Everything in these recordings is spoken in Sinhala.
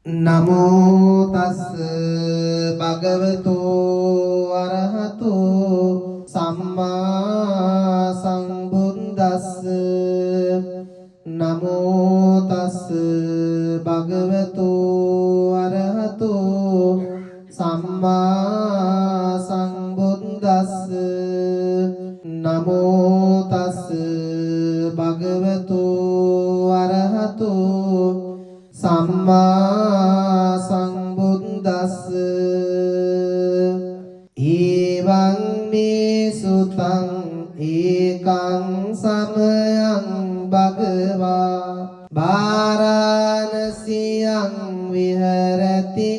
නමෝ තස් භගවතු අරහතු සම්මා සම්බුද්දස්ස නමෝ තස් භගවතු අරහතු සම්මා සම්බුද්දස්ස නමෝ තස් භගවතු අරහතු සම්මා සම්බුද්දස්ස ඊවං මේ සුතං ඒකං සමයං භගවා වාරාණසියං විහෙරති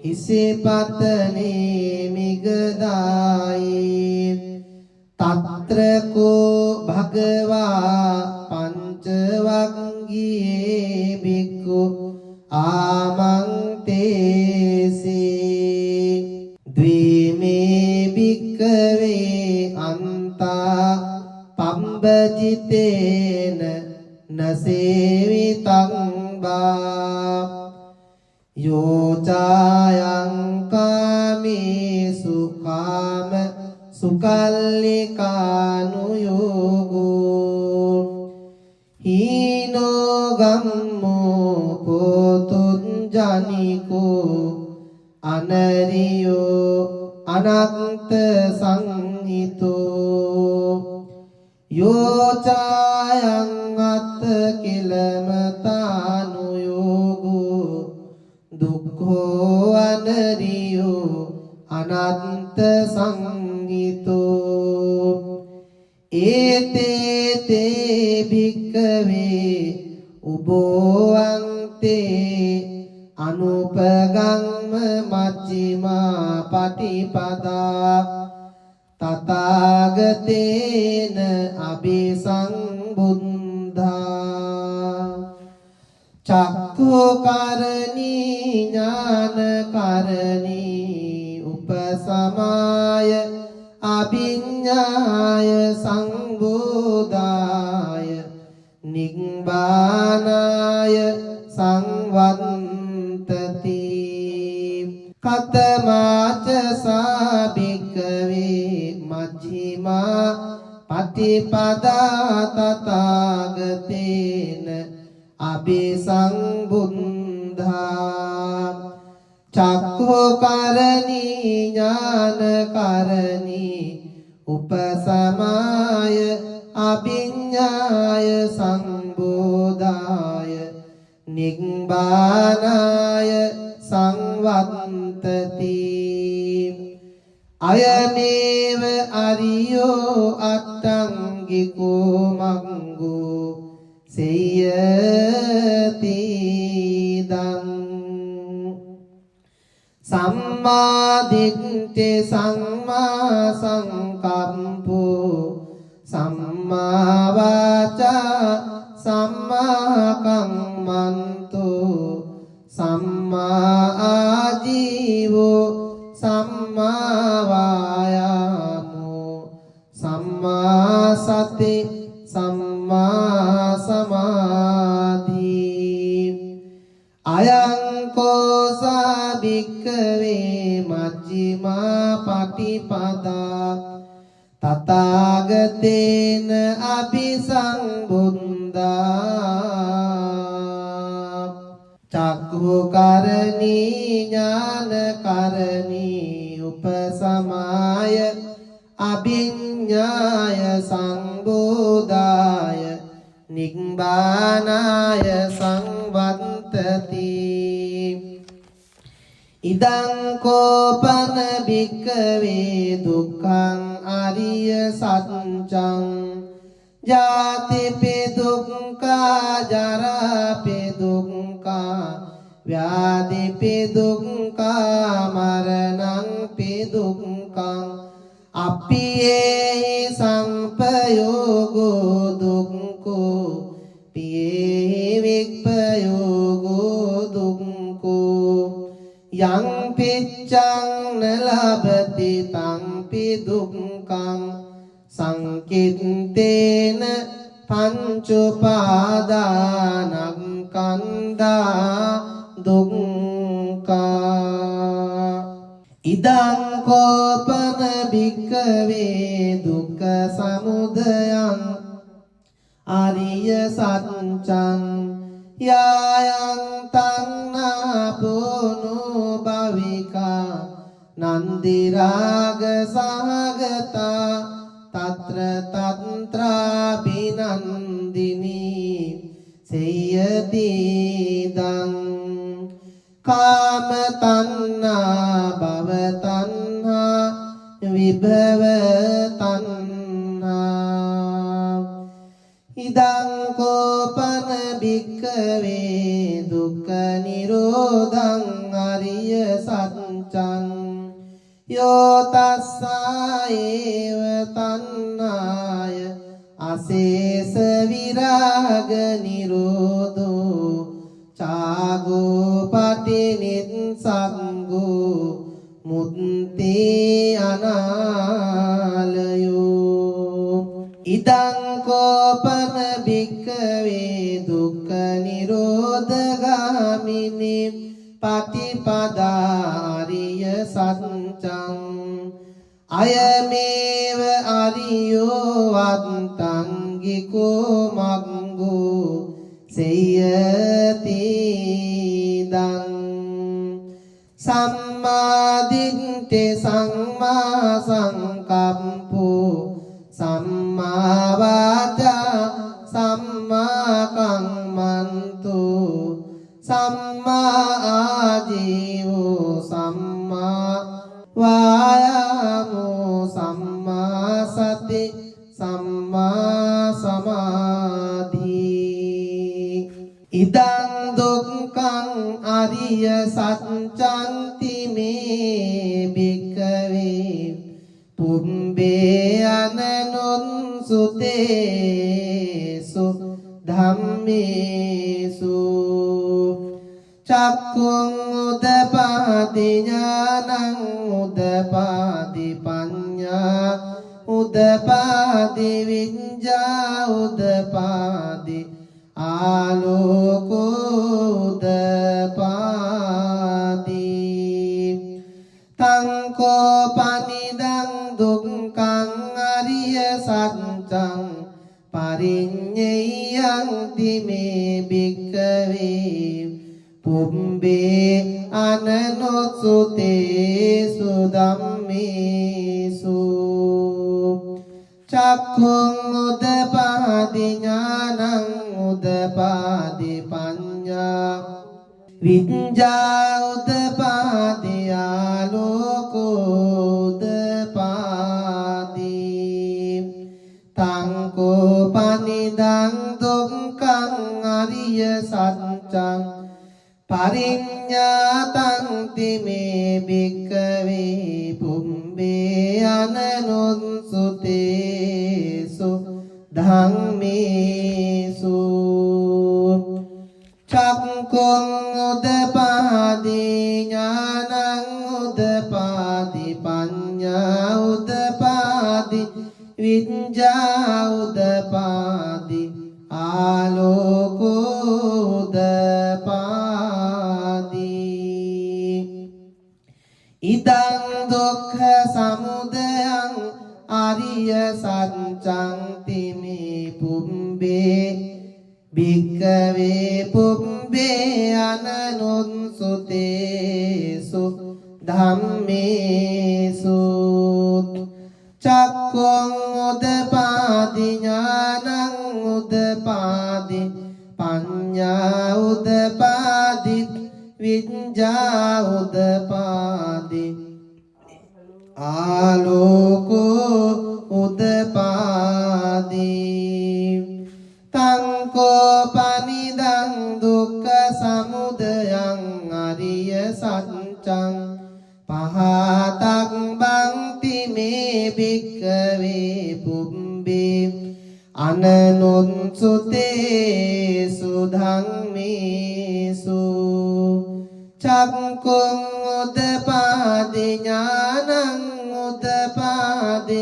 ඉසිපතනේ මිගදායි තත්‍ර කෝ භගවා පංචවග්ගියේ බික්ඛු ආමන්තේසි ද්විමේ භික්ඛවේ අන්තා පම්බජිතේන නසේවිතං බා යෝචායං කාමේසු කාම සුකල්ලිකානුයෝගෝ හීනෝ ගම්මෝ පොතුන් ජනිකෝ අනරියෝ අනන්ත සංහිතෝ යෝචායං අත්ත කිලමතානුයෝගෝ දුක්ඛෝ අනරියෝ අනන්ත සංහිතෝ ඒතේ භික්ඛවේ උභෝවන්තේ අනුපගම්ම මච්චිමා පටිපදා තථාගතේන අபிසංබුද්ධා චක්ඛුකරණී ඥානකරණී උපසමාය අභිඤ්ඤාය සංබෝධාය නිබ්බානාය සංවත්තති කතමාච සාභික්ඛවේ මජ්ක්‍ධිමා පටිපදා තථාගතේන අபிසංබුද්ධා චක්ඛුකරණී ඥානකරණී උපසමාය අභිඤ්ඤාය සංබෝධාය නිබ්බානාය සංවත්තති අයමේව අරියෝ අට්ඨංගිකෝ මග්ගෝ සේයති දං සම්මා දිට්ඨි සම්මා සංකම්පෝ සම්මා වාචා සම්මා කම්මන්තෝ සම්මා ආජීවෝ සම්මා වායාමෝ සම්මා සති සම්මා සමාධි අයං කෝසා භික්ඛවේ මජ්ක්‍ධිමා පටිපදා තථාගතේන අபிසංබුද්ධා චක්ඛුකරණී ඥානකරණී උපසමාය අභිඤ්ඤාය සංබෝධාය නිබ්බානාය සංවත්තති ඉදං කෝපන භික්ඛවේ දුක්ඛං අරිය සත්‍යං ජාතිපි දුක්ඛා ජරාපි දුක්ඛා ව්‍යාධිපි දුක්ඛා මරණංපි දුක්ඛං අප්පියේ සංපයෝගෝ දුක්ඛෝ පියේ විප්පයෝගෝ දුක්ඛෝ යං පිච්ඡං නලබති තංපි දුක්ඛං සංකිට්ඨේන පංච උපාදානං කන්දා දුක් ඉදං කෝපන භික්ඛවේ දුක්ඛ සමුදයං අරිය සත්‍යං යායන් තණ්හා පුනෝ භවිකා නන්දි රාග සහගතා తత్ర తత్రా බිනන්දිනී සේයති දං කාම තණ්හා භව තණ්හා විභව තණ්හා ඉදං කෝපන භික්ඛවේ දුක්ඛ නිරෝධං අරිය සත්‍යං යෝ තස්සායේව තණ්හාය අශේෂ විරාග නිරෝධෝ චාගෝ පටිනිස්සග්ගෝ මුත්ති අනාලයෝ ඉදං කෝපන භික්ඛවේ දුක්ඛ නිරෝධගාමිනී පටිපදාරිය සත්‍යං අයමේව අරියෝ වත්තංගිකෝ මග්ගෝ සේයති දං සම්මා දිට්ඨි සම්මා සංකප්පෝ සම්මා වාචා සම්මා කම්මන්තෝ සම්මා ආජීවෝ සම්මා වායාමෝ සම්මා සති සම්මා සමාධි ඉදං දුක්ඛං අරිය සත්‍යන්ති මේ භික්ඛවේ පුම්බේ අනනොන් සුතේසු ධම්මේසු චක්ඛුං උදපාදි ඥානං උදපාදි පඤ්ඤා උදපාදි විඤ්ඤා උදපාදි ආලෝකෝ උදපාදි තං කෝපනිදං දුක්ඛං අරිය සත්‍යං පරිඤ්ඤයන්ති මේ භික්ඛවේ පුම්බේ අනනොසුතේසු ධම්මේසු චක්ඛුං උදපාදි ඥානං උදපාදි පඤ්ඤා විඤ්ඤා උදපාදි ආලෝකෝ උදපාදි තං කෝපනිදං දුක්ඛං අරිය සත්‍යං පරිඤ්ඤාතං තිමේ භික්ඛවේ පුම්බේ අනනුස්සුතේසු ධම්මේසු චක්ඛුං උදපාදි ඥානං උදපාදි පඤ්ඤා උදපාදි විඤ්ඤා උදපාදි ආලෝකෝ උදපාදි ඉදං දුක්ඛ සමුදයං අරිය සත්‍යං තිමේ පුම්බේ භික්ඛවේ පුම්බේ අනනුස්සුතේසු ධම්මේසු චක්ඛුං උදපාදි ඥානං උදපාදි පඤ්ඤා උදපාදි විඤ්ඤා උදපාදි ආලෝකෝ උදපාදි තං කෝපනිදං දුක්ඛ සමුදයං අරිය සත්‍යං පහතක් බන්ති මේ භික්ඛවේ පුම්බේ අනනුස්සුතේසු ධම්මේසු චක්ඛුං උදපාදි ඥානං උදපාදි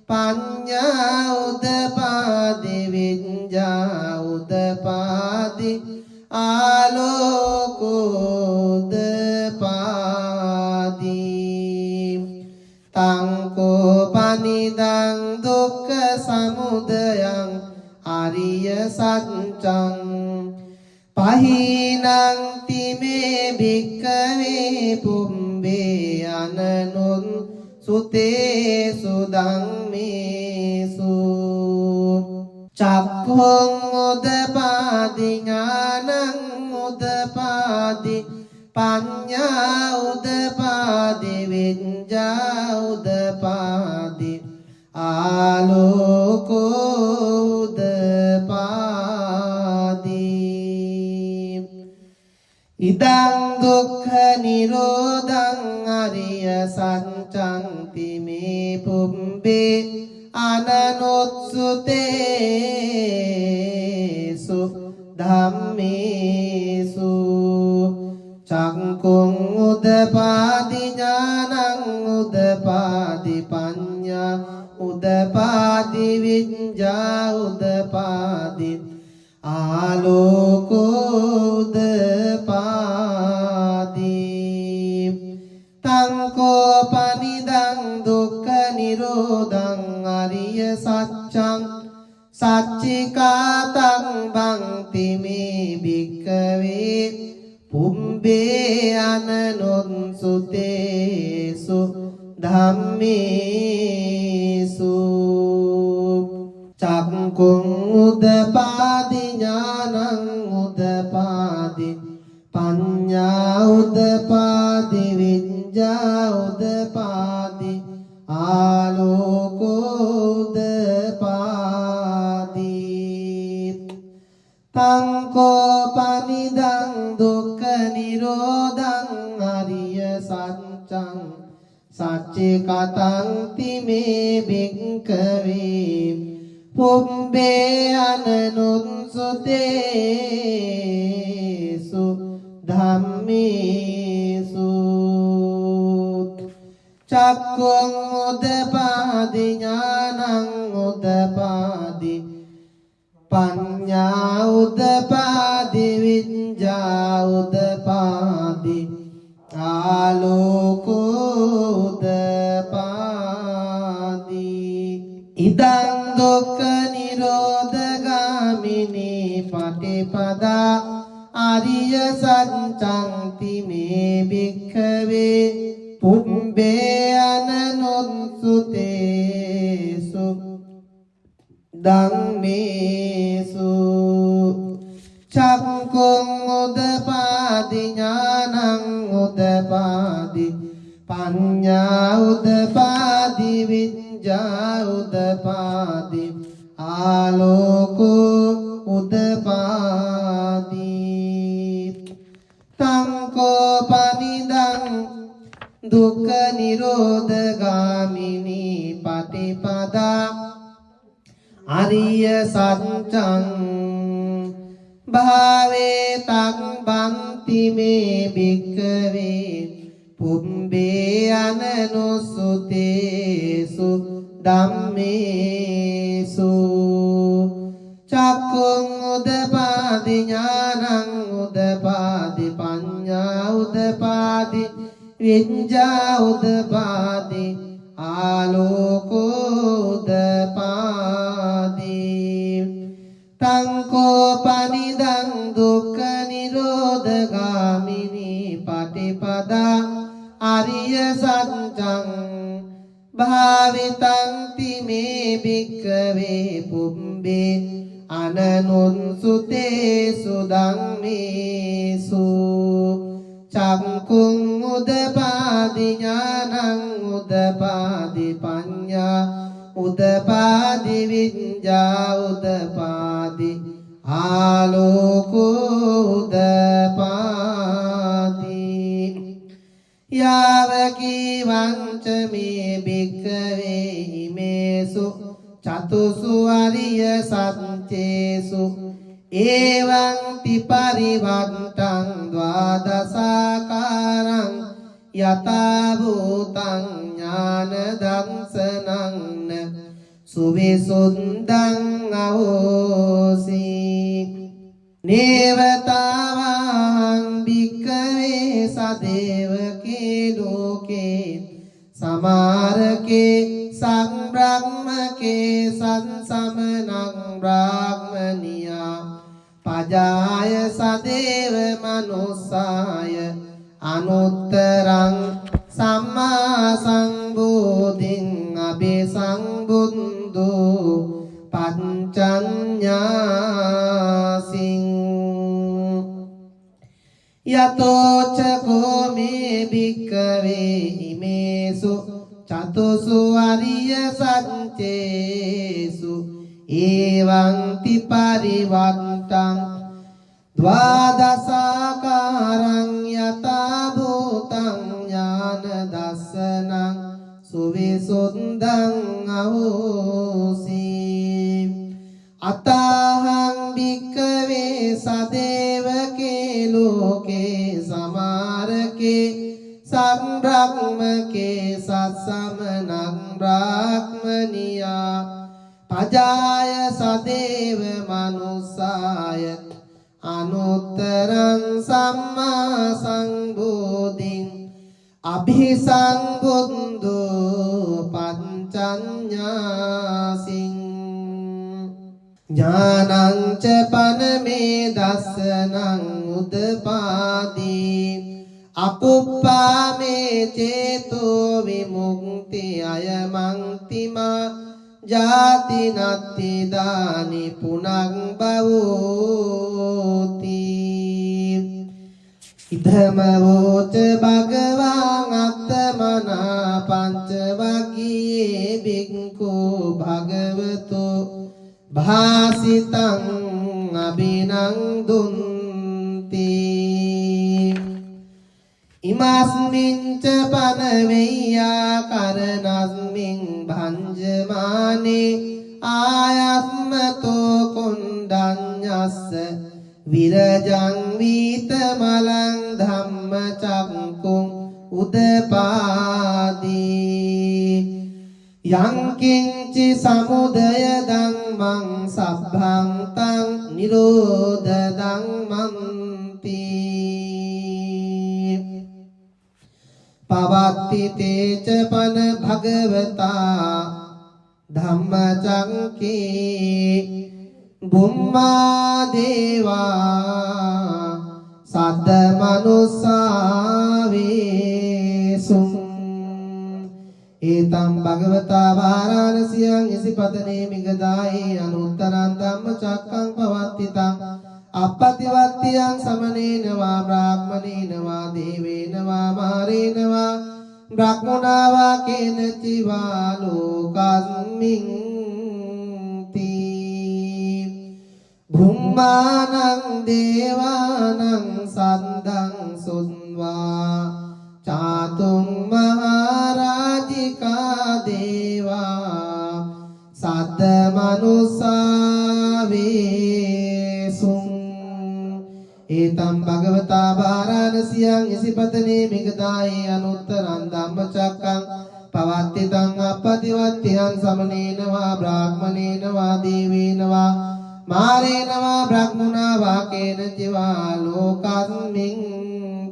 පඤ්ඤා උදපාදි විඤ්ඤා උදපාදි ආලෝකෝ උදපාදි මේ භික්ඛවේ පුම්බේ අනනුන් සුතේසු ධම්මේසු චක්ඛුං උදපාදි ඥානං උදපාදි පඤ්ඤා උදපාදි විඤ්ඤා උදපාදි ආලෝකෝ උදපාදි ඉදං දුක්ඛ නිරෝධං අරිය සත්‍යං මේ පුම්බේ අනනුත්සුතේසු ධම්මේසු චක්ඛුං උදපාදි ඥානං උදපාදි පඤ්ඤා උදපාදි විඤ්ඤා උදපාදි ආලෝකෝ උදපාදි තං කෝපනිදං දුක්ඛ නිරෝධං අරිය සත්‍යං සච්චිකාතං බන්ති මේ භික්ඛවේ පුම්බේ අනනුත්සුතේසු ධම්මේසු චක්ඛුං උදපාදි ඥානං උදපාදි පඤ්ඤා උදපාදි විඤ්ඤා උදපාදි ආලෝකෝ උදපාදි තං කෝපනිදං දුක්ඛ නිරෝධං අරිය සත්‍යං සච්චිකතං තිමේ භික්ඛවේ පුම්බේ අනනුත්සුතේසු ධම්මේසු චක්ඛුං උදපාදි ඥානං උදපාදි පඤ්ඤා උදපාදි විඤ්ඤා උදපාදි ආලෝකෝ උදපාදි ඉදං දුක්ඛ නිරෝධගාමිනී පටිපදා ආරිය සත්‍යං මේ භික්ඛවේ පුම්බේ අනනුත්සුතේසු ධම්මේසු චක්ඛුං උදපාදි ඥානං උදපාදි පඤ්ඤා උදපාදි විඤ්ඤා උදපාදි ආලෝකෝ උදපාදි තං කෝපනිදං දුක්ඛ නිරෝධගාමිනී පටිපදා ආරිය සත්‍යං භාවේ තං බන්ති මේ භික්ඛවේ පුම්බේ අනනුසුතේසු ධම්මේසු චක්ඛුං උදපාදි ඥානං උදපාදි පඤ්ඤා උදපාදි විඤ්ඤා උදපාදි ආලෝකෝ උදපාදි තං කෝපනිදං දුක්ඛ නිරෝධගාමිනී පටිපදා ආරිය සත්‍යං භාවිතං තිමේ භික්ඛවේ පුම්බේ අනනුත්සුතේසු ධම්මේසු චක්ඛුං උදපාදි ඥානං උදපාදි පඤ්ඤා උදපාදි විඤ්ඤා උදපාදි ආලෝකෝ උදපාදි යාවකී වංච මේ භික්ඛවේ හිමේසු චතුසු අරිය සත්‍යේසු එවං පිපරිවන්තං ද්වාදසාකාරං යතා භූතං ඥාන දංසනං සුවිසුද්ධං අවෝසි නේවතාවං භික්ඛවේ සදේවකේ ලෝකේ සමාරකේ සංබ්‍රහ්මකේ සංසමනං බ්‍රාහ්මනියා පජාය සදේව මනුස්සාය අනුත්තරං සම්මා සම්බුද්ධින් අபிසම්බුද්ධෝ පංචඤ්ඤාසින් යතෝච කෝමේ භික්ඛවේ හිමේසු චතුසු අරිය සත්‍යේසු එවං තිපරිවත්තං ද්වාදසාකාරං යතා භූතං ඥාන දස්සනං සුවිසුද්ධං අහෝසි අතහං භික්ඛවේ සදේවකේ ලෝකේ සමාරකේ සංබ්‍රහ්මකේ සත්සමනං බ්‍රාහ්මනියා පජාය සදේව මනුස්සාය අනුත්තරං සම්මා සංබෝධින් අභිසංබුද්ධෝ පංචඤ්ඤාසින් ඥානං ච පනමේ දස්සනං උදපාදී අකුප්පාමේ චේතෝ විමුක්ති අයමන්තිමා ජාති නත්ති දානි පුනං භවෝති ඉදම වෝච භගවාන් අත්තමනා පංච වග්ගයේ බික්ඛු භගවතෝ භාසිතං අබිනන්දුන්ති ඉමස්මින් ච පනවෙය්‍යා කරනස්මින් භංජමානේ ආයස්මතෝ කුණ්ඩඤ්ඤස්ස විරජං වීතමලං ධම්මචක්කුං උදපාදී යං කිංචි සමුදය ධම්මං සබ්බං තං නිරෝධ ධම්මන්ති පවත්ති තේච පන භගවතා ධම්මචක්කේ බුම්මා දේවා සද්ද මනුස්සාවේසුං ඒතම් භගවතා වාරාණසියං ඉසිපතනේ මිගදායේ අනුත්තරං ධම්මචක්කං පවත්තිතං අප්පතිවත්තියං සමනේන වා බ්‍රාහ්මනේන වා දේවේන වා මාරේන වා බ්‍රහ්මනා වා කේනචිවා ලෝකස්මින් තී බුම්මානං දේවානං සද්දං සුන්වා චාතුම් මහරජිකා දේවා සද්ද මනුස්සාවේසුං ඒතම් භගවතා වාරාණසියං ඉසිපතනේ මිගදායේ අනුත්තරං ධම්මචක්කං පවත්තිතං අප්පතිවත්තියං සමනේන වා බ්‍රාහ්මනේන වා දේවේන වා මාරේන වා බ්‍රහ්මනා වා කේනචිවා ලෝකස්මින්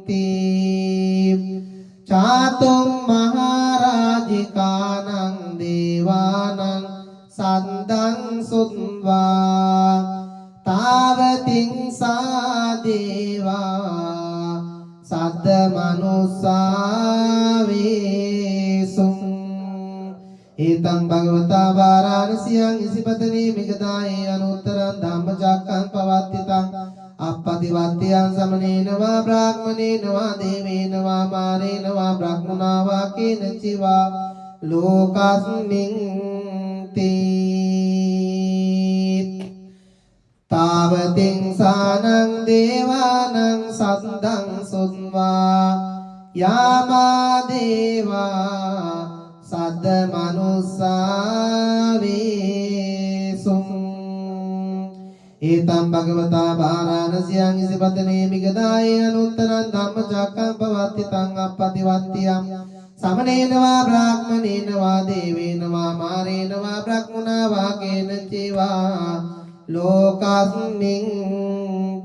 තී චාතුම් මහරජිකානං දේවානං සද්දං සුත්වා තාවතින් සා දේවා සද්ද මනුස්සාවේසුං ඒතං භගවතා වාරාණසියං ඉසිපතනේ මිගදායේ අනුත්තරං ධම්මචක්කං පවත්තිතං අප්පතිවත්තියං සමනේන වා බ්‍රාහ්මනේන වා දේවේන වා මාරේන වා බ්‍රහ්මනා වා කේනචිවා ලෝකස්මින් තී තාවතින් සානං දේවානං සද්දං සුන්වා යාමා දේවා සද්ද මනුස්සාවේසුං ඒතම් භගවතා වාරාණසියං ඉසිපතනේ මිගදායේ අනුත්තරං ධම්මචක්කං පවත්තිතං අප්පතිවත්තියං සමනේන වා බ්‍රාහ්මනේන වා දේවේන වා මාරේන වා බ්‍රහ්මනා වා කේනචිවා ලෝකස්මින්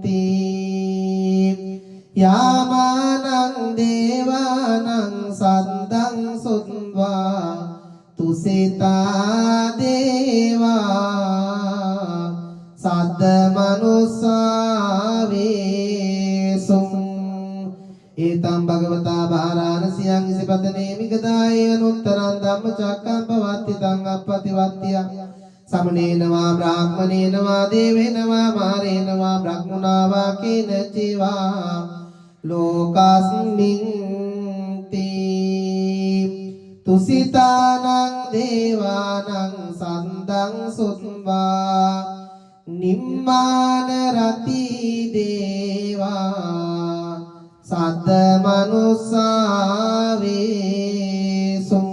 තී යාමානං දේවානං සද්දං සුත්වා තුසිතා දේවා සද්ද මනුස්සා ඒතම් භගවතා බාරාණසියං ඉසිපතනේ මිගදාය අනුත්තරං ධම්මචක්කම් පවත්තිතං අප්පතිවත්තිය සමනේනවා බ්‍රාහ්මනේනවා දේවේනවා මාරේනවා බ්‍රහ්මුණා වා කේන චිවා ලෝකස්මින් තුසිතානං දේවානං සන්දං සුත්වා නිම්මාන රති දේවා සද්ද මනුස්සා වේසුං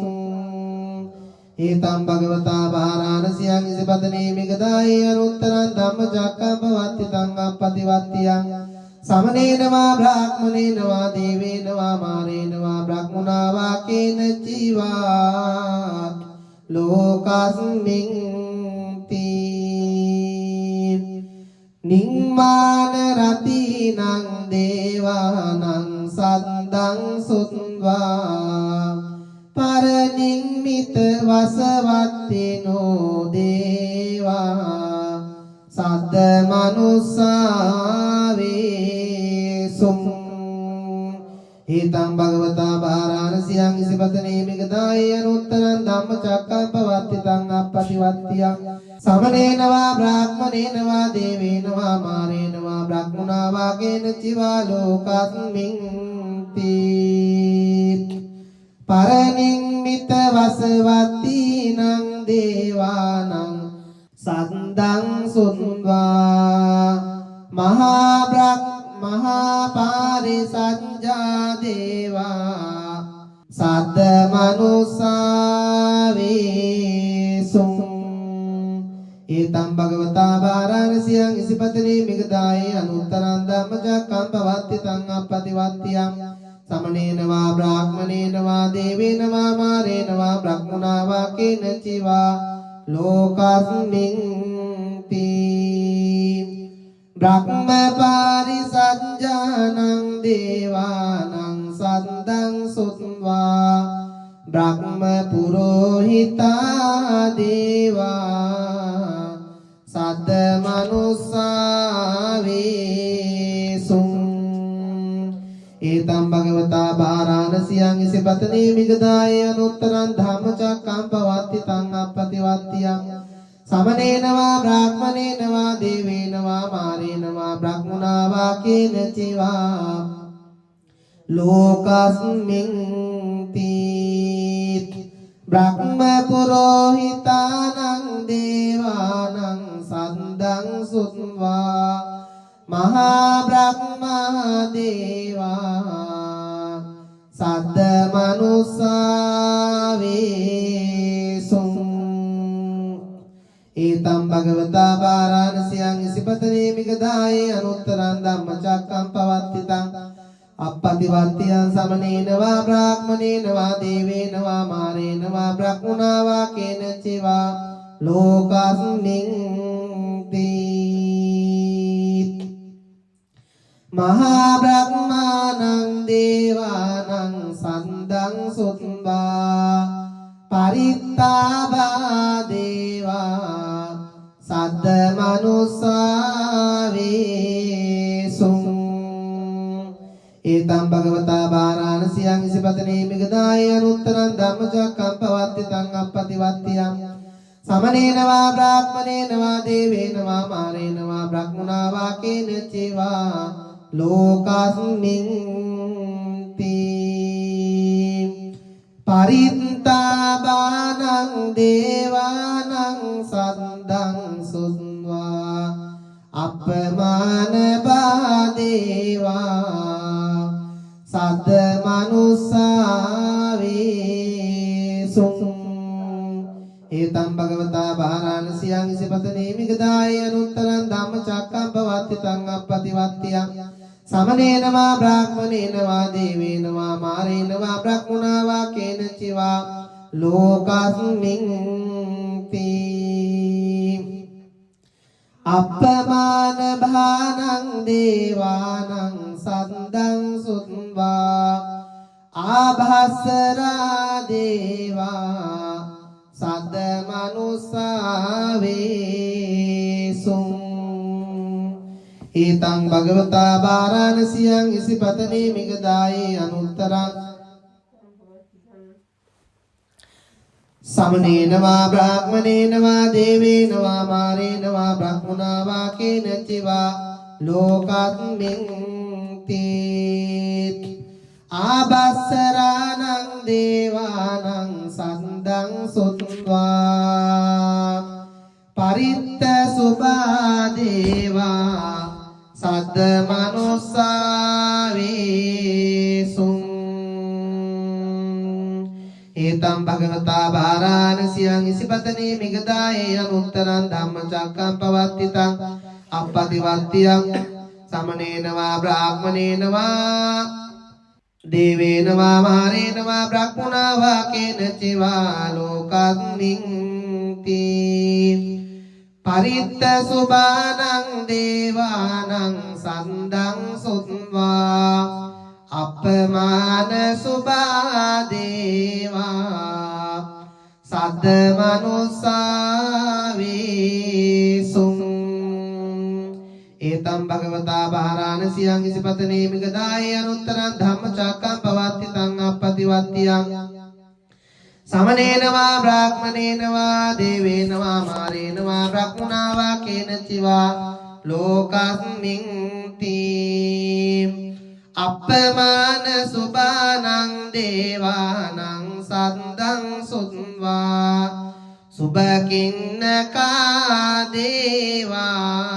ඒතම් භගවතා බාරාණසියං ඉසිපතනේ මිගදාය අනුත්තරං ධම්මචක්කම් පවත්තිතං අප්පතිවත්තියං සමනේනවා බ්‍රාහ්මනේනවා දේවේනවා මාරේනවා බ්‍රහ්මුණා වා කේන චිවා ලෝකස්මින් නිම්මාන රතිනං දේවානං සද්දං සුත්වා පරනිම්මිත වසවත්තිනෝ දේවා සද්ද මනුස්සා වේසුං ඒතං භගවතා බාරාණසියං ඉසිපතනේ මිගදාය අනුත්තරං ධම්මචක්කම් පවත්තිතං අප්පතිවත්තියං සමනේනවා බ්‍රාහ්මනේනවා දේවේනවා මාරේනවා බ්‍රහ්මුණා වා කේන චිවා ලෝකස්මින් පරනිම්මිත වසවත්තිනං දේවානං සද්දං සුත්වා මහා පාරිසංජා දේවා සද්ද මනුස්සා වේසුං ඒතම් භගවතා බාරාණසියං ඉසිපතනේ මිගදාය අනුත්තරං ධම්මචක්කම් පවත්තිතං අප්පතිවත්තියං සමනේනවා බ්‍රාහ්මනේනවා දේවේනවා මාරේනවා බ්‍රහ්මුණා වා කේන චිවා ලෝකස්මින් බ්‍රහ්ම පාරිසංජානං දේවානං සද්දං සුත්වා බ්‍රහ්ම පුරෝහිතා දේවා සද්ද මනුස්සා වේසුං ඒතම් භගවතා බාරාණසියං ඉසිපතනේ මිගදාය අනුත්තරං ධම්මචක්කම් පවත්තිතං අප්පතිවත්තියං සමනේනවා බ්‍රාහ්මනේනවා දේවේනවා මාරේනවා බ්‍රහ්මුණා වා කේන චිවා ලෝකස්මින් බ්‍රහ්ම පුරෝහිතානං දේවානං සද්දං සුත්වා මහා බ්‍රහ්මා දේවා සද්ද මනුස්සා වේසුං ඒතම් භගවතා බාරාණසියං ඉසිපතනේ මිගදාය අනුත්තරං ධම්මචක්කම් පවත්තිතං අප්පතිවත්තියං සමනේනවා බ්‍රාහ්මනේනවා දේවේනවා මාරේනවා බ්‍රහ්මුණා වා කේන චිවා ලෝකස්මින් මහා බ්‍රහ්මානං දේවානං සද්දං සුත්වා පරිත්තාභා දේවා සද්ද මනුස්සා වේසුං ඒතම් භගවතා බාරාණසියං ඉසිපතනේ මිගදාය අනුත්තරං ධම්මචක්කම් පවත්තිතං අප්පතිවත්තියං සමනේනවා බ්‍රාහ්මනේනවා දේවේනවා මාරේනවා බ්‍රහ්මුණා වා කේන චිවා ලෝකස්මින් පරිත්තාභානං දේවානං සද්දං සුත්වා අපමාන බාදේවා සද්ද මනුස්සා වේසුං ඒතම් භගවතා බාරාණසියං ඉසිපතනේ මිගදාය අනුත්තරං ධම්මචක්කම් පවත්තිතං අප්පතිවත්තියං සමනේනවා බ්‍රාහ්මනේනවා දේවේනවා මාරේනවා බ්‍රහ්මුණා වා කේන චිවා ලෝකස්මින් අප්පමාන භානං දේවානං සද්දං සුත්වා ආභස්සරා දේවා සද්ද මනුස්සා වේසුං ඊතං භගවතා වාරාණසියං ඉසිපතනේ මිගදායේ අනුත්තරං සමනේන වා බ්‍රාහ්මනේන වා දේවේන වා මාරේන වා බ්‍රහ්මනා වා කේනචිවා ලෝකස්මින් තී ආබස්සරානං දේවානං සන්දං සුත්වා පරිත්ත සුභා දේවා සද්ද මනුස්සා වේසුං ඒතම් භගවතා වාරාණසියං ඉසිපතනේ මිගදායේ අනුත්තරං ධම්මචක්කම් පවත්තිතං අප්පතිවත්තියං සමනේන වා බ්‍රාහ්මනේන වා දේවේන වා මාරේන වා බ්‍රහ්මනා වා කේනචිවා ලෝකස්මින් තී පරිත්ත සුභානං දේවානං සන්දං සුත්වා අපමාන සුභා දේවා සද්ද මනුස්සා වේසුං ඒතම් භගවතා වාරාණසියං ඉසිපතනේ මිගදායේ අනුත්තරං ධම්මචක්කම් පවත්තිතං අප්පතිවත්තියං සමනේන වා බ්‍රාහ්මනේන වා දේවේන වා මාරේන වා බ්‍රහ්මනා වා කේනචිවා ලෝකස්මින් තී අප්පමාන සුභානං දේවානං සද්දං සුත්වා සුභකින්නකා දේවා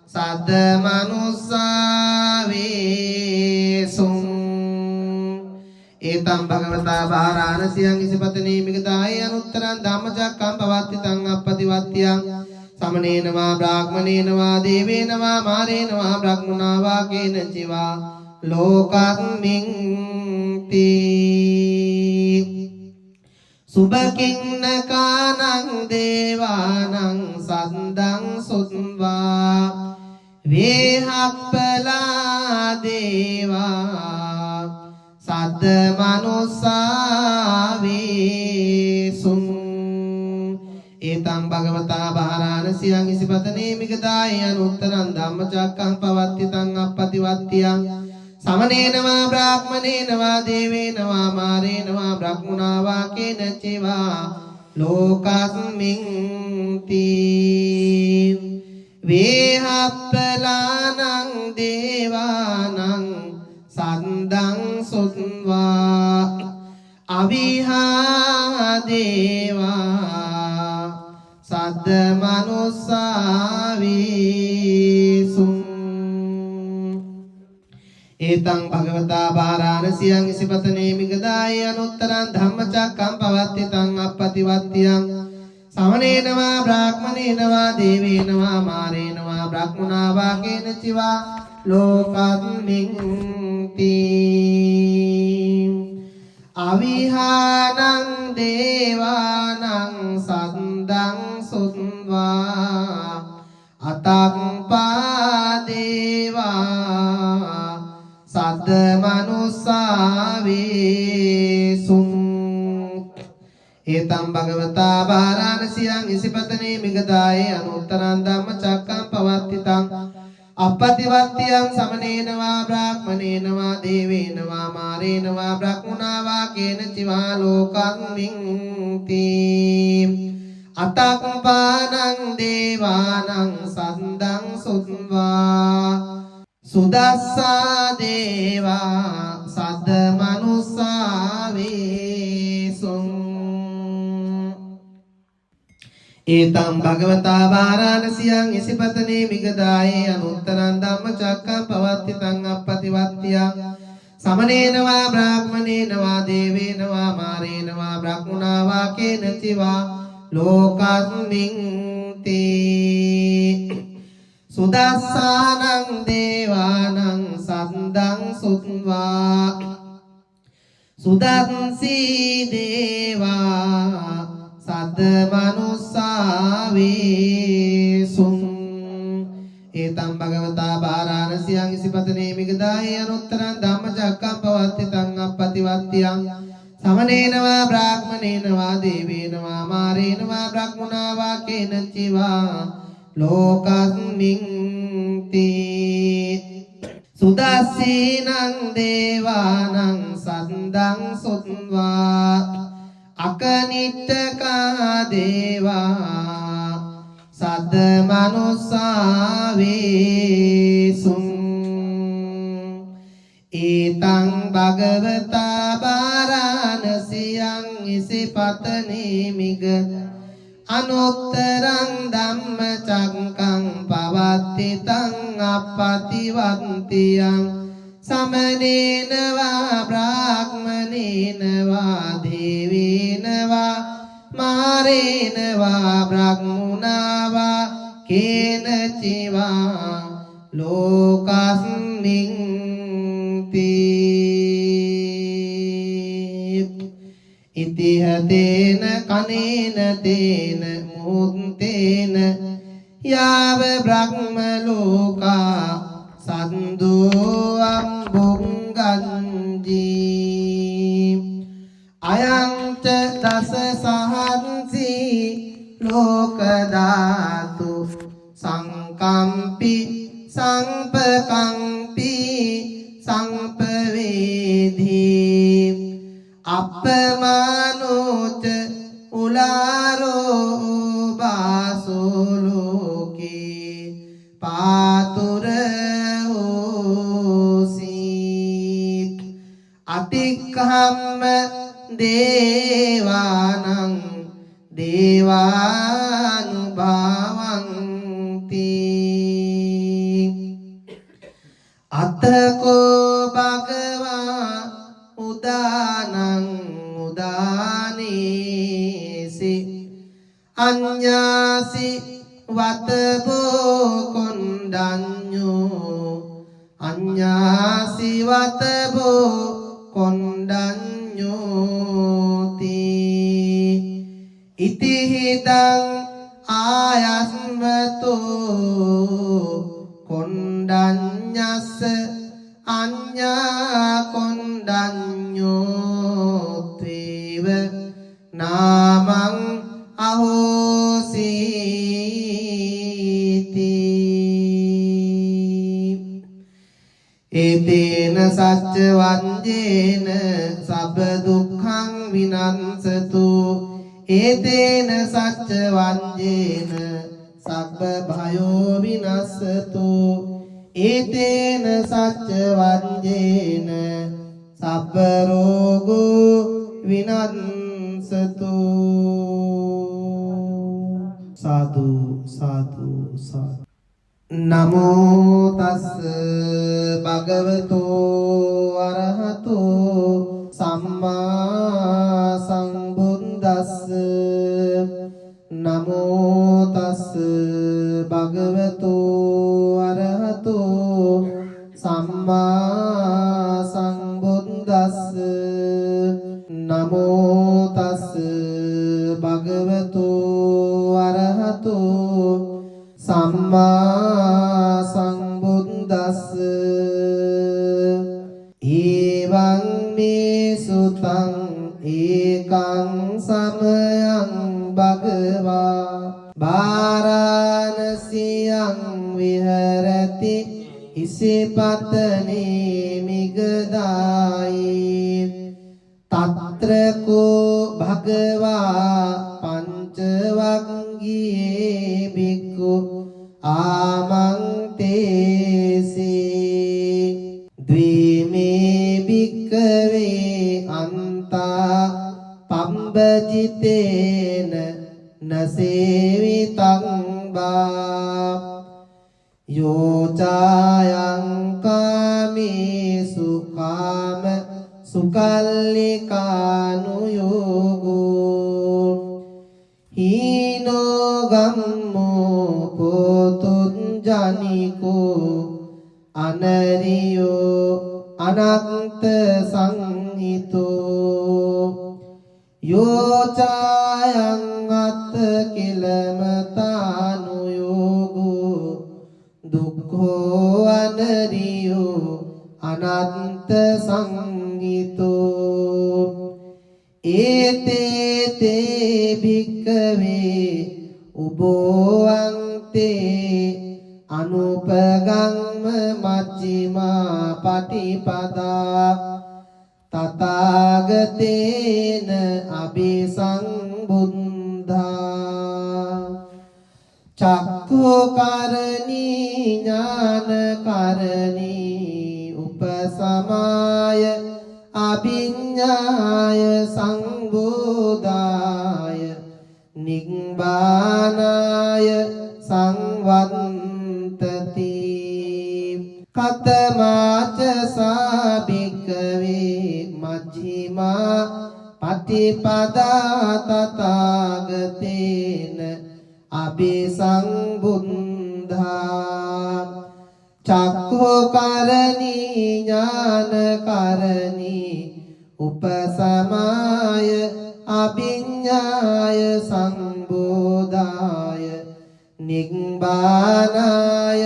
සද්ද මනුස්සා වේසුං ඒතම් භගවතා වාරාණසියං ඉසිපතනේ මිගදායේ අනුත්තරං ධම්මචක්කම් පවත්තිතං අප්පතිවත්තියං සමනේන වා බ්‍රාහ්මනේන වා දේවේන වා මාරේන වා බ්‍රහ්මනා වා කේනචිවා ලෝකස්මින් තී සුභකින්නකානං දේවානං සද්දං සුත්වා වේහප්පලා දේවා සද්ද මනුස්සා වේසුං ඒතං භගවතා වාරාණසියං ඉසිපතනේ මිගදායේ අනුත්තරං ධම්මචක්කං පවත්තිතං අප්පතිවත්තියං සමනේන වා බ්‍රාහ්මනේන වා දේවේන වා මාරේන වා බ්‍රහ්මනා වා කේනචිවා ලෝකස්මින් තී වේහප්පලානං දේවානං සන්දං සුත්වා අවිහා දේවා සද්ද මනුස්සා වේසුං ඒතං භගවතා වාරාණසියං ඉසිපතනේ මිගදායේ අනුත්තරං ධම්මචක්කම් පවත්තිතං අප්පතිවත්තියං සමනේන වා බ්‍රාහ්මනේන වා දේවේන වා මාරේන වා බ්‍රහ්මනා වා කේනචිවා ලෝකස්මින් තී අවිහානං දේවානං සද්දං සුත්වා අතක්පා දේවා සද්ද මනුස්සා වේසුං ඒතම් භගවතා වාරාණසියං ඉසිපතනේ මිගදායේ අනුත්තරං ධම්මචක්කම් පවත්තිතං අප්පතිවත්තියං සමනේන වා බ්‍රාහ්මනේන වා දේවේන වා මාරේන වා බ්‍රහ්මනා වා කේනචිවා ලෝකස්මින් තී අතක්පානං දේවානං සද්දං සුත්වා සුදස්සා දේවා සද්ද මනුස්සා වේසුං ඒතම් භගවතා වාරාණසියං ඉසිපතනේ මිගදායේ අනුත්තරං ධම්මචක්කම් පවත්තිතං අප්පතිවත්තියං සමනේන වා බ්‍රාහ්මනේන වා දේවේන වා මාරේන වා බ්‍රහ්මනා වා කේනචිවා ලෝකස්මින් තී සුදස්සානං දේවානං සද්දං සුත්වා සුදස්සී දේවා සද්ද මනුස්සා වේසුං ඒතම් භගවතා වාරාණසියං ඉසිපතනේ මිගදායේ අනුත්තරං ධම්මචක්කම් පවත්තිතං අප්පතිවත්තියං සමනේන වා බ්‍රාහ්මනේන වා දේවේන වා මාරේන වා බ්‍රහ්මනා වා කේනචිවා ලෝකස්මින් සුදස්සීනං දේවානං සන්දං සුත්වා අකනිට්ඨකා දේවා සද්ද මනුස්සාවේසුං ඒතං භගවතා බාරාණසියං ඉසිපතනේ මිග අනුත්තරං ධම්මචක්කං පවත්තිතං අප්පතිවන්තියං සමනේන වා බ්‍රාහ්මනේන වා දේවේන වා මාරේන වා බ්‍රහ්මුණා වා කේන චිවා ලෝකස්මින් ඉතිහතේන කනේන තේන මුත්තේන යාව බ්‍රහ්ම ලෝකා සන්දෝ අම්බුංගංජී අයං ච දස සහංසි ලෝක ධාතු සංකම්පි සංපකම්පි සංපවේදී අපමානෝච උලාරෝ බාසෝ ලෝකේ පාතුර හෝසි අතික්ඛම්ම දේවානං දේවානුභාවන්ති අතකෝ භගවා උදානං උදානේසි අඤ්ඤාසි වතබෝ කොණ්ඩඤ්ඤෝ අඤ්ඤාසි වතබෝ කොණ්ඩඤ්ඤෝති ඉතිහිදං ආයස්මතෝ කොණ්ඩඤ්ඤස්ස අඤ්ඤා කොණ්ඩඤ්ඤෝත්වේව නාමං අහෝසීති ඒතේන සච්ච වංජේන සබ්බ දුක්ඛං විනංසතු ඒතේන සච්ච වංජේන සබ්බ භයෝ විනස්සතු ඒතේන සච්ච වංජේන සබ්බ රෝගෝ විනස්සතු සාදු සාදු සාදු නමෝ තස් භගවතෝ අරහතෝ සම්මා සම්බුද්දස්ස නමෝ තස් භගවතෝ අරහතෝ සම්මා සම්බුද්දස්ස නමෝ තස් භගවතෝ අරහතෝ සම්මා සම්බුද්දස්ස ඊවං මේ සුතං ඒකං සමයං භගවා බාරාණසියං විහෙරති ඉසිපතනේ මිගදායි තත්‍රකෝ භගවා පංචවග්ගියේ බික්ඛු ආමන්තේසි ද්විමේ භික්ඛවේ අන්තා පම්බජිතේන නසේවිතං බා යෝචායං කාමේසු කාම සුකල්ලිකානුයෝගෝ හීනෝ ගම්මෝ පොතුන් ජනිකෝ අනරියෝ අනන්ත සංහිතෝ යෝචායං අත්ත කිලමතානුයෝගෝ දුක්ඛෝ අනරියෝ අනන්ත සංහිතෝ ඒතේ තේ භික්ඛවේ උබෝවන්තේ අනුපගම්ම මජ්ක්‍ධිමා පටිපදා තථාගතේන අபிසංබුද්ධා චක්ඛුකරණී ඥානකරණී උපසමාය අභිඤ්ඤාය සංබෝධාය නිබ්බානාය සංවත්තති කතමාච සාභික්ඛවේ මජ්ක්‍ධිමා පටිපදා තථාගතේන අபிසංබුද්ධා චක්ඛුකරණී ඥානකරණී උපසමාය අභිඤ්ඤාය සංබෝධාය නිබ්බානාය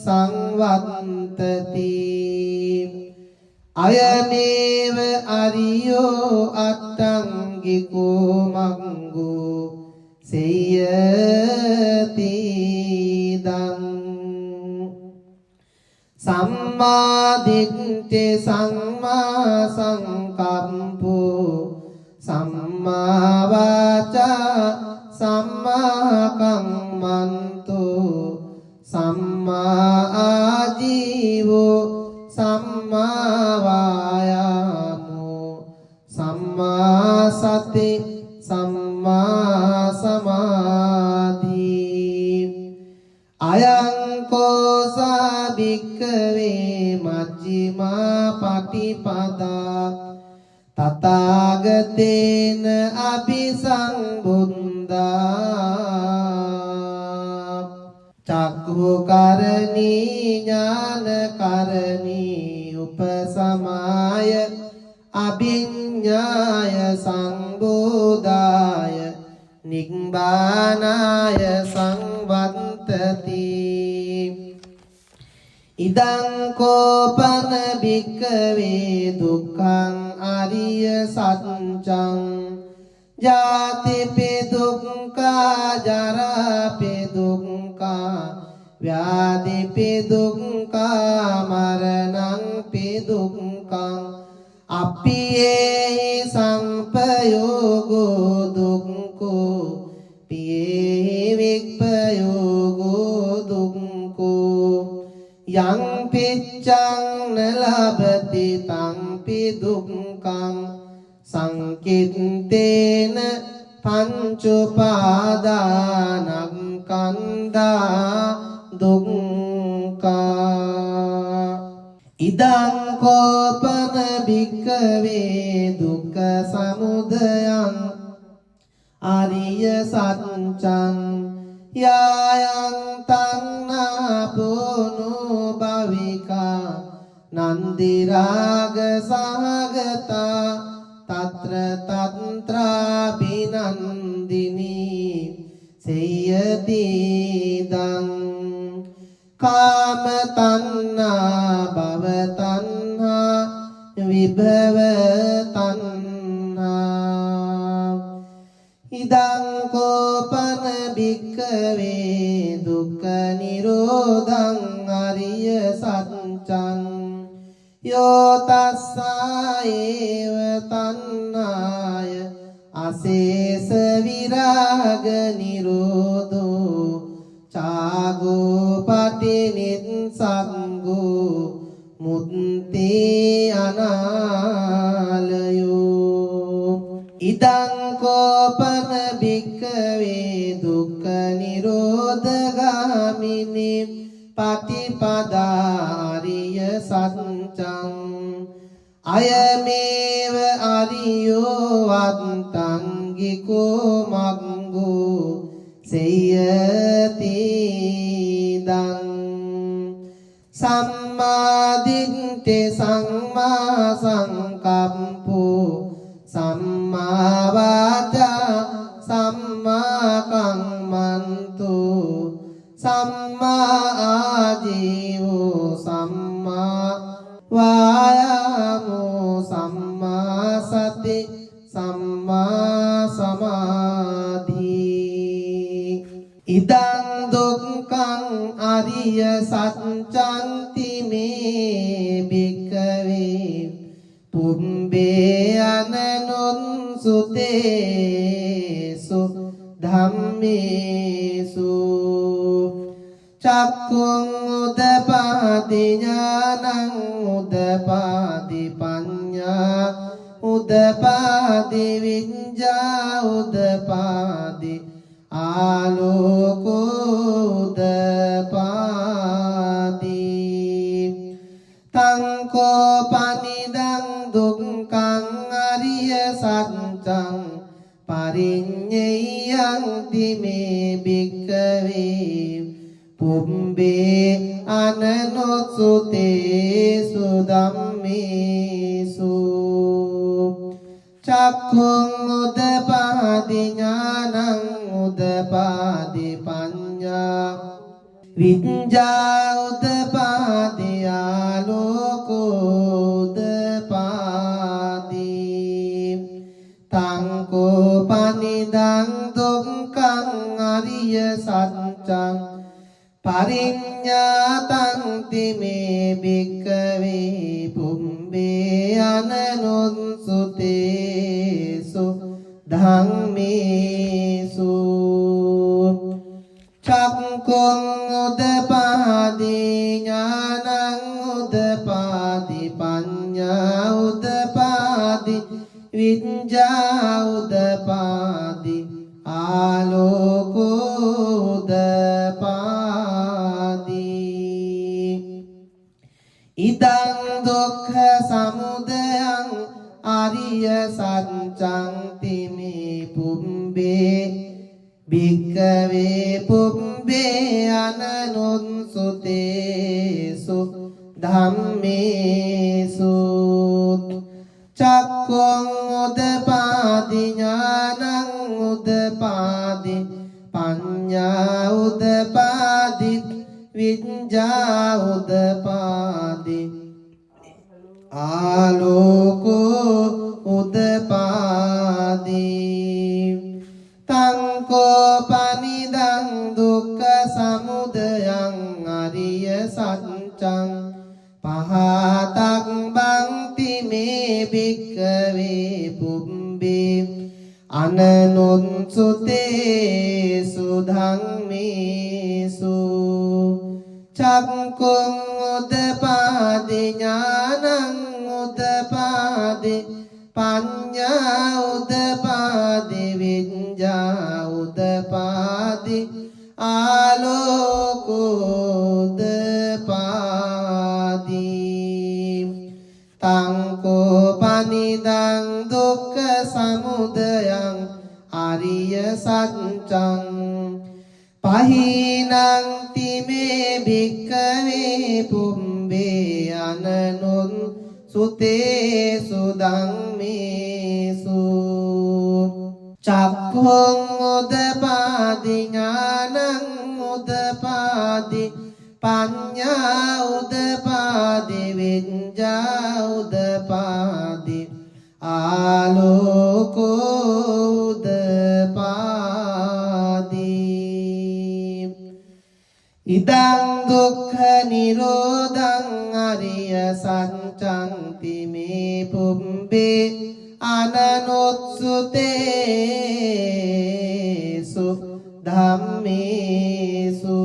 සංවත්තති අයමේව අරියෝ අට්ඨංගිකෝ මග්ගෝ සේයති දං සම්මා දිට්ඨි සම්මා සංකප්පෝ සම්මා වාචා සම්මා කම්මන්තෝ සම්මා ආජීවෝ සම්මා වායාමෝ සම්මා සති සම්මා සමාධි අයං කෝසා භික්ඛවේ මජ්ක්‍ධිමා පටිපදා තථාගතේන අபிසංබුද්ධා චක්ඛුකරණී ඥානකරණී උපසමාය අභිඤ්ඤාය සංබෝධාය නිබ්බානාය සංවත්තති ඉදං කෝපන භික්ඛවේ දුක්ඛං අරිය සත්‍යං ජාතිපි දුක්ඛා ජරාපි දුක්ඛා ව්‍යාධිපි දුක්ඛා මරණංපි දුක්ඛං අප්පියේ සංපයෝගෝ දුක්ඛෝ පියේ විප්පයෝගෝ දුක්ඛෝ යං පිච්ඡං නලබති තංපි දුක්ඛං සංකිට්ඨේන පංච උපාදානස්කන්ධා දුක්ඛා ඉදං කෝපන භික්ඛවේ දුක්ඛ සමුදයං ආරිය සත්‍යං යායන් තණ්හා පුනෝ භවිකා නන්දි රාග සහගතා తత్ర తత్రాభినందిని සේයති දං කාම තණ්හා භව තණ්හා විභව තණ්හා ඉදං කෝපන භික්ඛවේ දුක්ඛ නිරෝධං අරිය සත්‍යං යෝ තස්සායේව තණ්හාය අශේෂ විරාග නිරෝධෝ චාගෝ පටිනිස්සග්ගෝ මුත්ති අනාලයෝ ඉදං කෝපන භික්ඛවේ දුක්ඛ නිරෝධගාමිනී පටිපදාරිය සත්‍යං අයමේව අරියෝ අත්තංගිකෝ මග්ගෝ සේයති දං සම්මා දිට්ඨි සම්මා සංකප්පෝ සම්මා වාචා සම්මා කම්මන්තෝ සම්මා ආජීවෝ සම්මා වායාමෝ සම්මා සති සම්මා සමාධි ඉදං දුක්ඛං අරිය අරිය සත්‍යන්ති මේ භික්ඛවේ පුම්බේ අනනොන් සුතේසු ධම්මේසු චක්ඛුං උදපාදි ඥානං උදපාදි පඤ්ඤා උදපාදි විඤ්ඤා උදපාදි ආලෝකෝ උදපාදි තං කෝ පනිදං දුක්ඛං අරිය සත්‍යං පරිඤ්ඤයන්ති මේ භික්ඛවේ පුම්බේ අනනොසුතේසු ධම්මේසු චක්ඛුං උදපාදි ඥානං උදපාදි පඤ්ඤා විඤ්ඤා උදපාදි ආලෝකෝ උදපාදි තං කෝ පනිදං දුක්ඛං අරිය සත්‍යං පරිඤ්ඤාතං තිමේ භික්ඛවේ පුම්බේ අනනොසුතේසු ධම්මේසු චක්ඛුං උදපාදි ඥානං උදපාදි පඤ්ඤා උදපාදි විඤ්ඤා උදපාදි ආලෝකෝ උදපාදි ඉදං දුක්ඛ සමුදයං අරිය සත්‍යං තිමේ පුම්බේ භික්ඛවේ පුම්බේ අනනොන්සුතේසු ධම්මේසු චක්ඛුං උදපාදි ඥානං උදපාදි පඤ්ඤා උදපාදි විඤ්ඤා උදපාදි ආලෝකෝ උදපාදි තං කෝ පනිදං දුක්ඛ සමුදයං අරිය සත්‍යං පහතක් බන්ති මේ භික්ඛවේ පුම්බේ අනනොන්සුතේසු ධම්මේසු චක්ඛුං උදපාදි ඥානං උදපාදි පඤ්ඤා උදපාදි විඤ්ඤා උදපාදි ආලෝකෝ උදපාදි තං කෝ පනිදං දුක්ඛ සමුදයං අරිය සත්‍යං පහිනං තිමේ භික්ඛවේ පුම්බේ අනනොන් සුතේසු ධම්මේසු චක්ඛුං උදපාදි ඥානං උදපාදි පඤ්ඤා උදපාදි විඤ්ඤා උදපාදි ආලෝකෝ උදපාදි ඉදං දුක්ඛ නිරෝධං අරිය සත්‍යං තිමේ පුම්බේ අනනොත්සුතේසු ධම්මේසු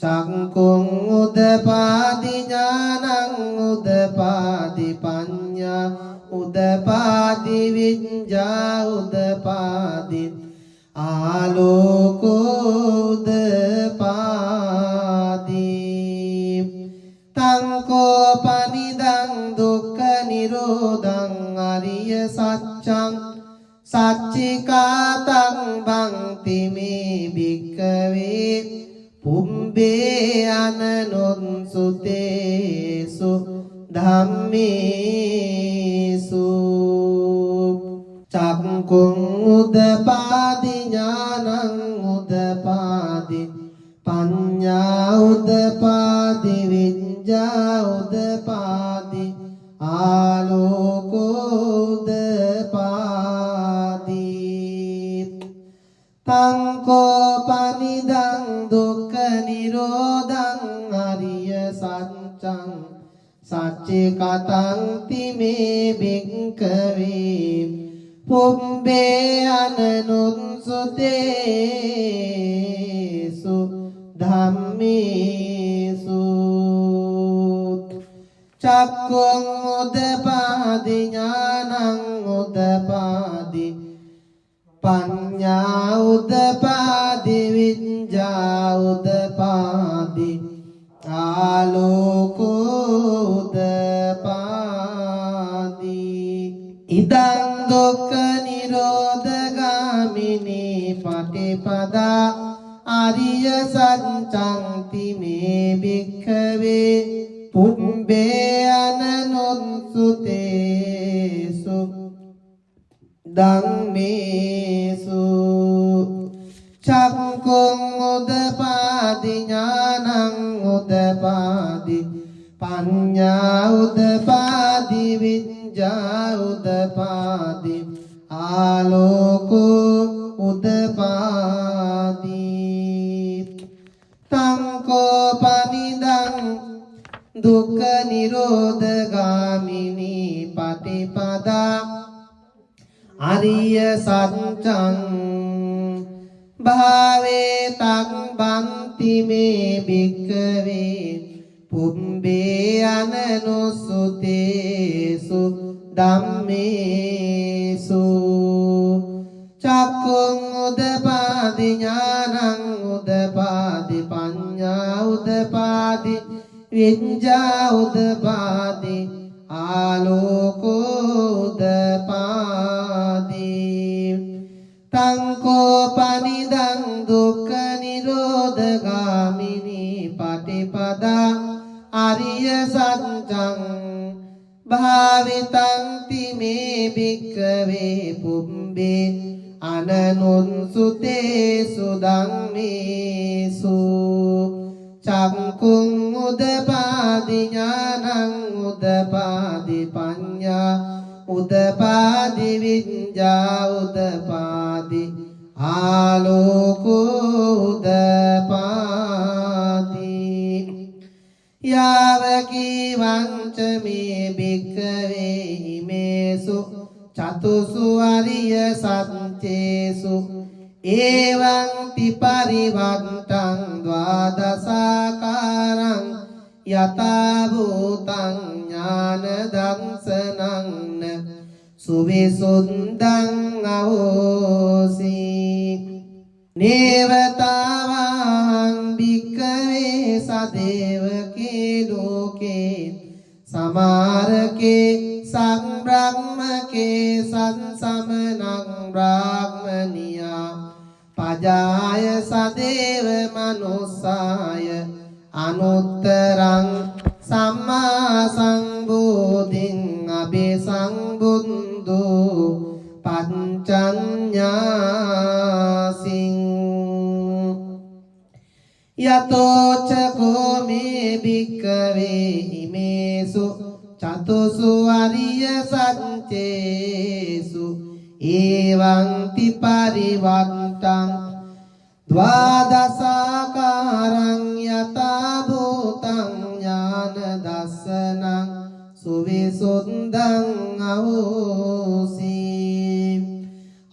චක්ඛුං උදපාදි ඥානං උදපාදි පඤ්ඤා උදපාදි විඤ්ඤා උදපාදි ආලෝකෝ උදපාදි තං කෝ පනිදං දුක්ඛ නිරෝධං අරිය සත්‍යං සච්චිකාතං බන්ති මේ භික්ඛවේ පුම්බේ අනනොන්සුතේසු ධම්මේසු චක්ඛුං උදපාදි ඥානං උදපාදි පඤ්ඤා උදපාදි විඤ්ඤා උදපාදි ආලෝකෝ උදපාදි තං කෝ පනිදං දුක්ඛ නිරෝධ භික්ඛවේ පුම්බේ අනනුත්සුතේසු ධම්මේසු චක්ඛුං උදපාදි ඥානං උදපාදි පඤ්ඤා උදපාදි විඤ්ඤා උදපාදි ආලෝකෝ උදපාදි ඉදං දුක්ඛ නිරෝධගාමිනී පටිපදා ආර්ය සත්‍යං මේ භික්ඛවේ පුම්බේ අනනුත්සුතේසු ධම්මේසු චක්ඛුං උදපාදි ඥානං උදපාදි පඤ්ඤා උදපාදි විඤ්ඤා උදපාදි ආලෝකෝ උදපාදි තංකෝ පනිදං දුක්ඛ නිරෝධගාමිනී පටිපදා ආර්ය සත්‍යං භාවේ තං බන්ති මේ භික්ඛවේ පුම්බේ අනනුසුතේසු ධම්මේසු චක්ඛුං උදපාදි ඥානං උදපාදි පඤ්ඤා උදපාදි විඤ්ඤා උදපාදි ආලෝකෝ උදපාදි තංකෝ පනිදං දුක්ඛ නිරෝධගාමිනී පටිපදා ආර්ය සත්‍යං භාවිතං තිමේ භික්ඛවේ පුම්බේ අනනුත්සුතේසු ධම්මේසු චක්ඛුං උදපාදි ඥානං උදපාදි පඤ්ඤා උදපාදි විඤ්ඤා උදපාදි ආලෝකෝ උදපාදි යාවකී වංච මේ භික්ඛවේ හිමේසු චතුසු ආර්ය සත්‍යේසු එවං පිපරිවන්තං ද්වාදසාකාරං යතා භූතං ඥාන දංසනං සුවිසුද්ධං අහෝසි නේවතාවං භික්ඛවේ සදේවකේ ලෝකේ සමාරකේ සංබ්‍රහ්මකේ සංසමනං බ්‍රාහ්මනියා පජාය සදේව මනුස්සාය අනුත්තරං සම්මා සම්බෝධින් අபிසංබුද්ධෝ පංචඤ්ඤාසින් යතෝ චකෝ මේ භික්ඛවේ හිමේසු චතුසු ආර්ය සත්‍යේසු එවං තිපරිවත්තං ද්වාදසාකාරං යතා භූතං ඥාන දස්සනං සුවිසුද්ධං අහෝසි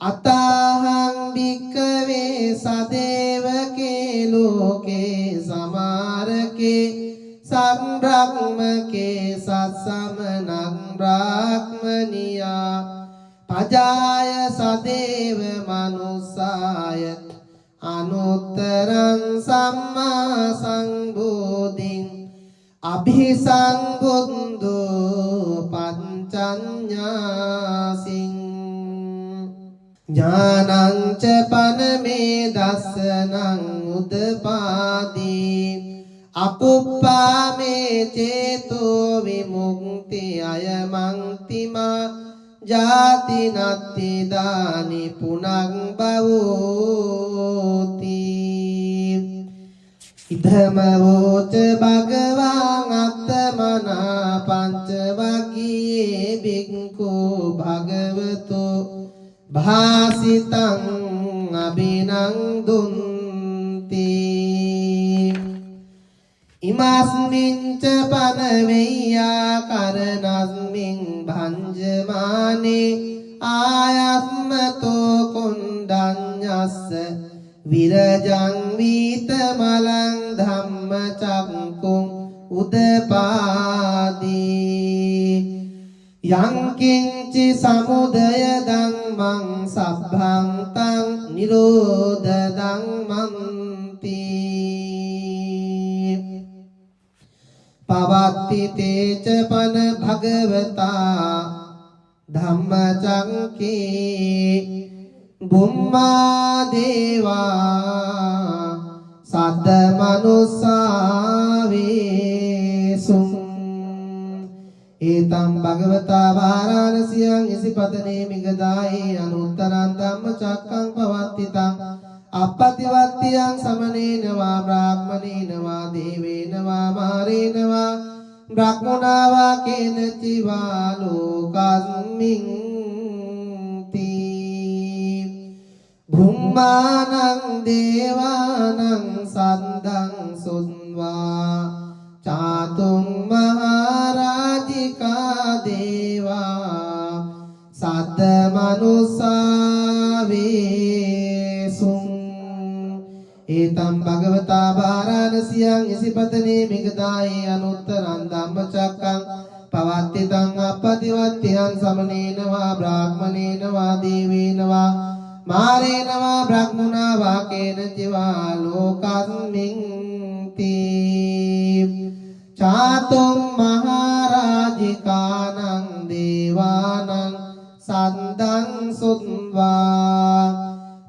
අතහං භික්ඛවේ සදේවකේ ලෝකේ සමාරකේ සංබ්‍රහ්මකේ සත්සමනං බ්‍රාහ්මනියා පජාය සදේව මනුස්සාය අනුත්තරං සම්මා සංබෝධින් අභිසංබුද්ධෝ පංචඤ්ඤාසින් ඥානං ච පනමේ දස්සනං උදපාදී අකුප්පාමේ චේතෝ විමුක්ති අයමන්තිමා ජාති නත්ති දානි පුනං භවෝති ඉදමවෝච භගවාන් අත්තමනා පංච වග්ගයේ බික්ඛු භගවතෝ භාසිතං අබිනං දුන්ති ඉමස්මින්ච පනවෙయ్యා කරනස්මින් භංජමානේ ආයස්මතෝ කුණ්ඩඤ්ඤස්ස විරජං වීතමලං ධම්මචක්කුං උදපාදී යං කිංචි සමුදය ධම්මං සබ්බං තං නිරෝධ ධම්මන්ති පවත්ති තේච පන භගවතා ධම්මචක්කේ බුම්මා දේවා සද්ද මනුස්සාවේසුම් ඒතම් භගවතා වාරාණසියං ඉසිපතනේ මිගදායේ අනුත්තරං ධම්මචක්කං පවත්තිතං අප්පතිවත්තියං සමනේන වා බ්‍රාහ්මනේන වා දේවේන වා මාරේන වා බ්‍රහ්මනා වා කේනචි වා ලෝකස්මින් තී බුම්මානං දේවානං සද්දං සුන්වා චාතුම් මහරජිකා දේවා සද්ද මනුස්සාවේසුම් ඒතම් භගවතා වාරාණසියං ඉසිපතනේ මිගදායේ අනුත්තරං ධම්මචක්කං පවත්තිතං අප්පතිවත්තියං සමනේන වා බ්‍රාහ්මනේන වා දේවේන වා මාරේන වා බ්‍රහ්මනා වා කේනචි වා ලෝකස්මින් තී චාතුම් මහරජිකානං දේවානං සද්දං සුත්වා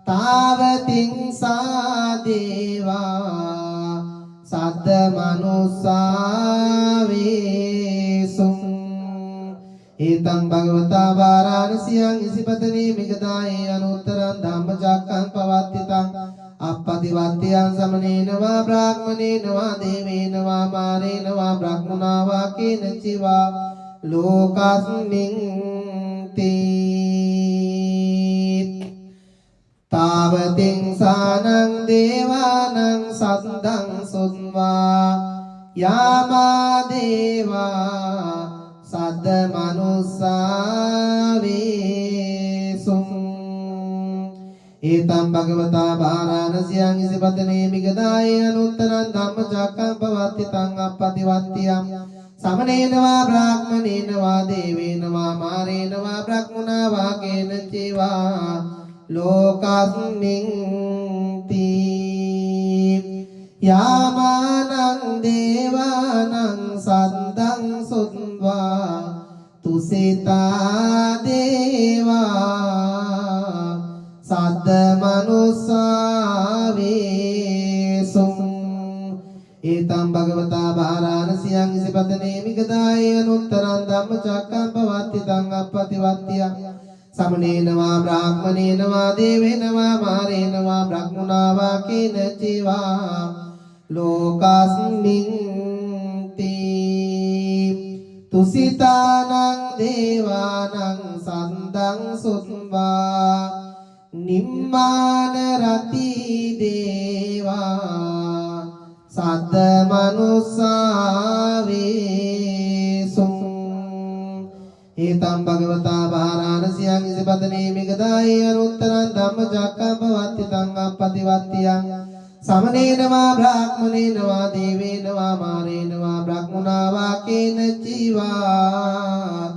තාවතින් සා දේවා සද්ද මනුස්සාවේසුම් ඒතං භගවතා වාරාණසියං ඉසිපතනේ මිගදායේ අනුත්තරං ධම්මචක්කං පවත්තිතං අප්පතිවත්තියං සමනේන වා බ්‍රාහ්මනේන වා දේවේන වා මාරේන වා බ්‍රහ්මනා වා කේනචි වා ලෝකස්මින් තී තාවතින් සානං දේවානං සද්දං සුන්වා යාමා දේවා සද්ද මනුස්සාවේසුම් ඒතම් භගවතා වාරාණසියං ඉසිපතනේ මිගදායේ අනුත්තරං ධම්මචක්කං පවත්තිතං අප්පතිවත්තියං සමනේන වා බ්‍රාහ්මනේන වා දේවේන වා මාරේන වා බ්‍රහ්මනා වා කේනචි වා ලෝකස්මින් තී යාමානං දේවානං සද්දං සුත්වා තුසිතා දේවා සද්ද මනුස්සාවේසුම් ඒතම් භගවතා වාරාණසියං ඉසිපතනේ මිගදායේ අනුත්තරං ධම්මචක්කං පවත්තිතං අප්පතිවත්තියං සමනේන වා බ්‍රාහ්මනේන වා දේවේන වා මාරේන වා බ්‍රහ්මනා වා කේනචි වා ලෝකස්මින් තී තුසිතානං දේවානං සද්දං සුත්වා නිම්මාන රති දේවා සද්ද මනුස්සාවේසුම් ඒතම් භගවතා වාරාණසියං ඉසිපතනේ මිගදායේ අනුත්තරං ධම්මචක්කං පවත්තිතං අප්පතිවත්තියං සමනේන වා බ්‍රාහ්මනේන වා දේවේන වා මාරේන වා බ්‍රහ්මනා වා කේනචි වා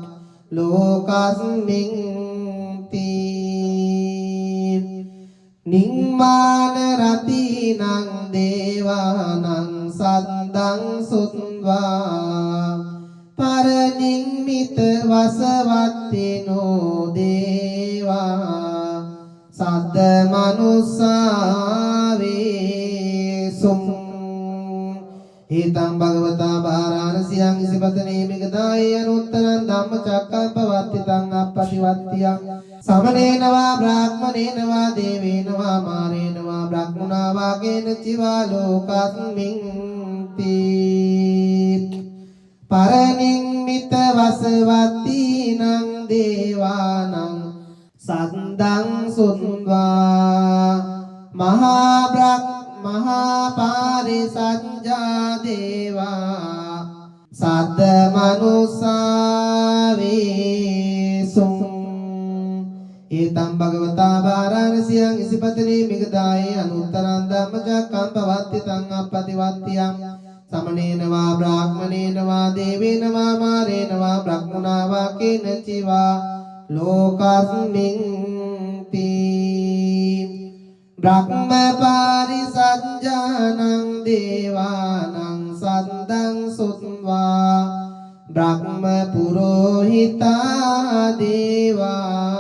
ලෝකස්මින් තී නිම්මාන රතිනං දේවානං සද්දං සුත්වා පරනිම්මිත වසවත්තිනෝ දේවා සද්ද මනුස්සාවේසුම් ඒතං භගවතා වාරාණසියං ඉසිපතනේ මිගදායේ අනුත්තරං ධම්මචක්කං පවත්තිතං අප්පතිවත්තියං සමනේන වා බ්‍රාහ්මනේන වා දේවේන වා මාරේන වා බ්‍රහ්මනා වා කේනචි වා ලෝකස්මින් තී පරනිම්මිත වසවත්තිනං දේවානං සද්දං සුත්වා මහා පාරිසංජා දේවා සද්ද මනුස්සා වේසුං ඒතම් භගවතා වාරාණසියං ඉසිපතනේ මිගදායේ අනුත්තරං ධම්මචක්කම් පවත්ති තං අප්පතිවත්තියං සමනේන වා බ්‍රාහ්මනේන වා දේවේන වා මාරේන වා බ්‍රහ්මනා වා කේන චිවා ලෝකස්මින් තී බ්‍රහ්ම පාරිසංජානං දේවානං සද්දං සුත්වා බ්‍රහ්ම පුරෝහිතා දේවා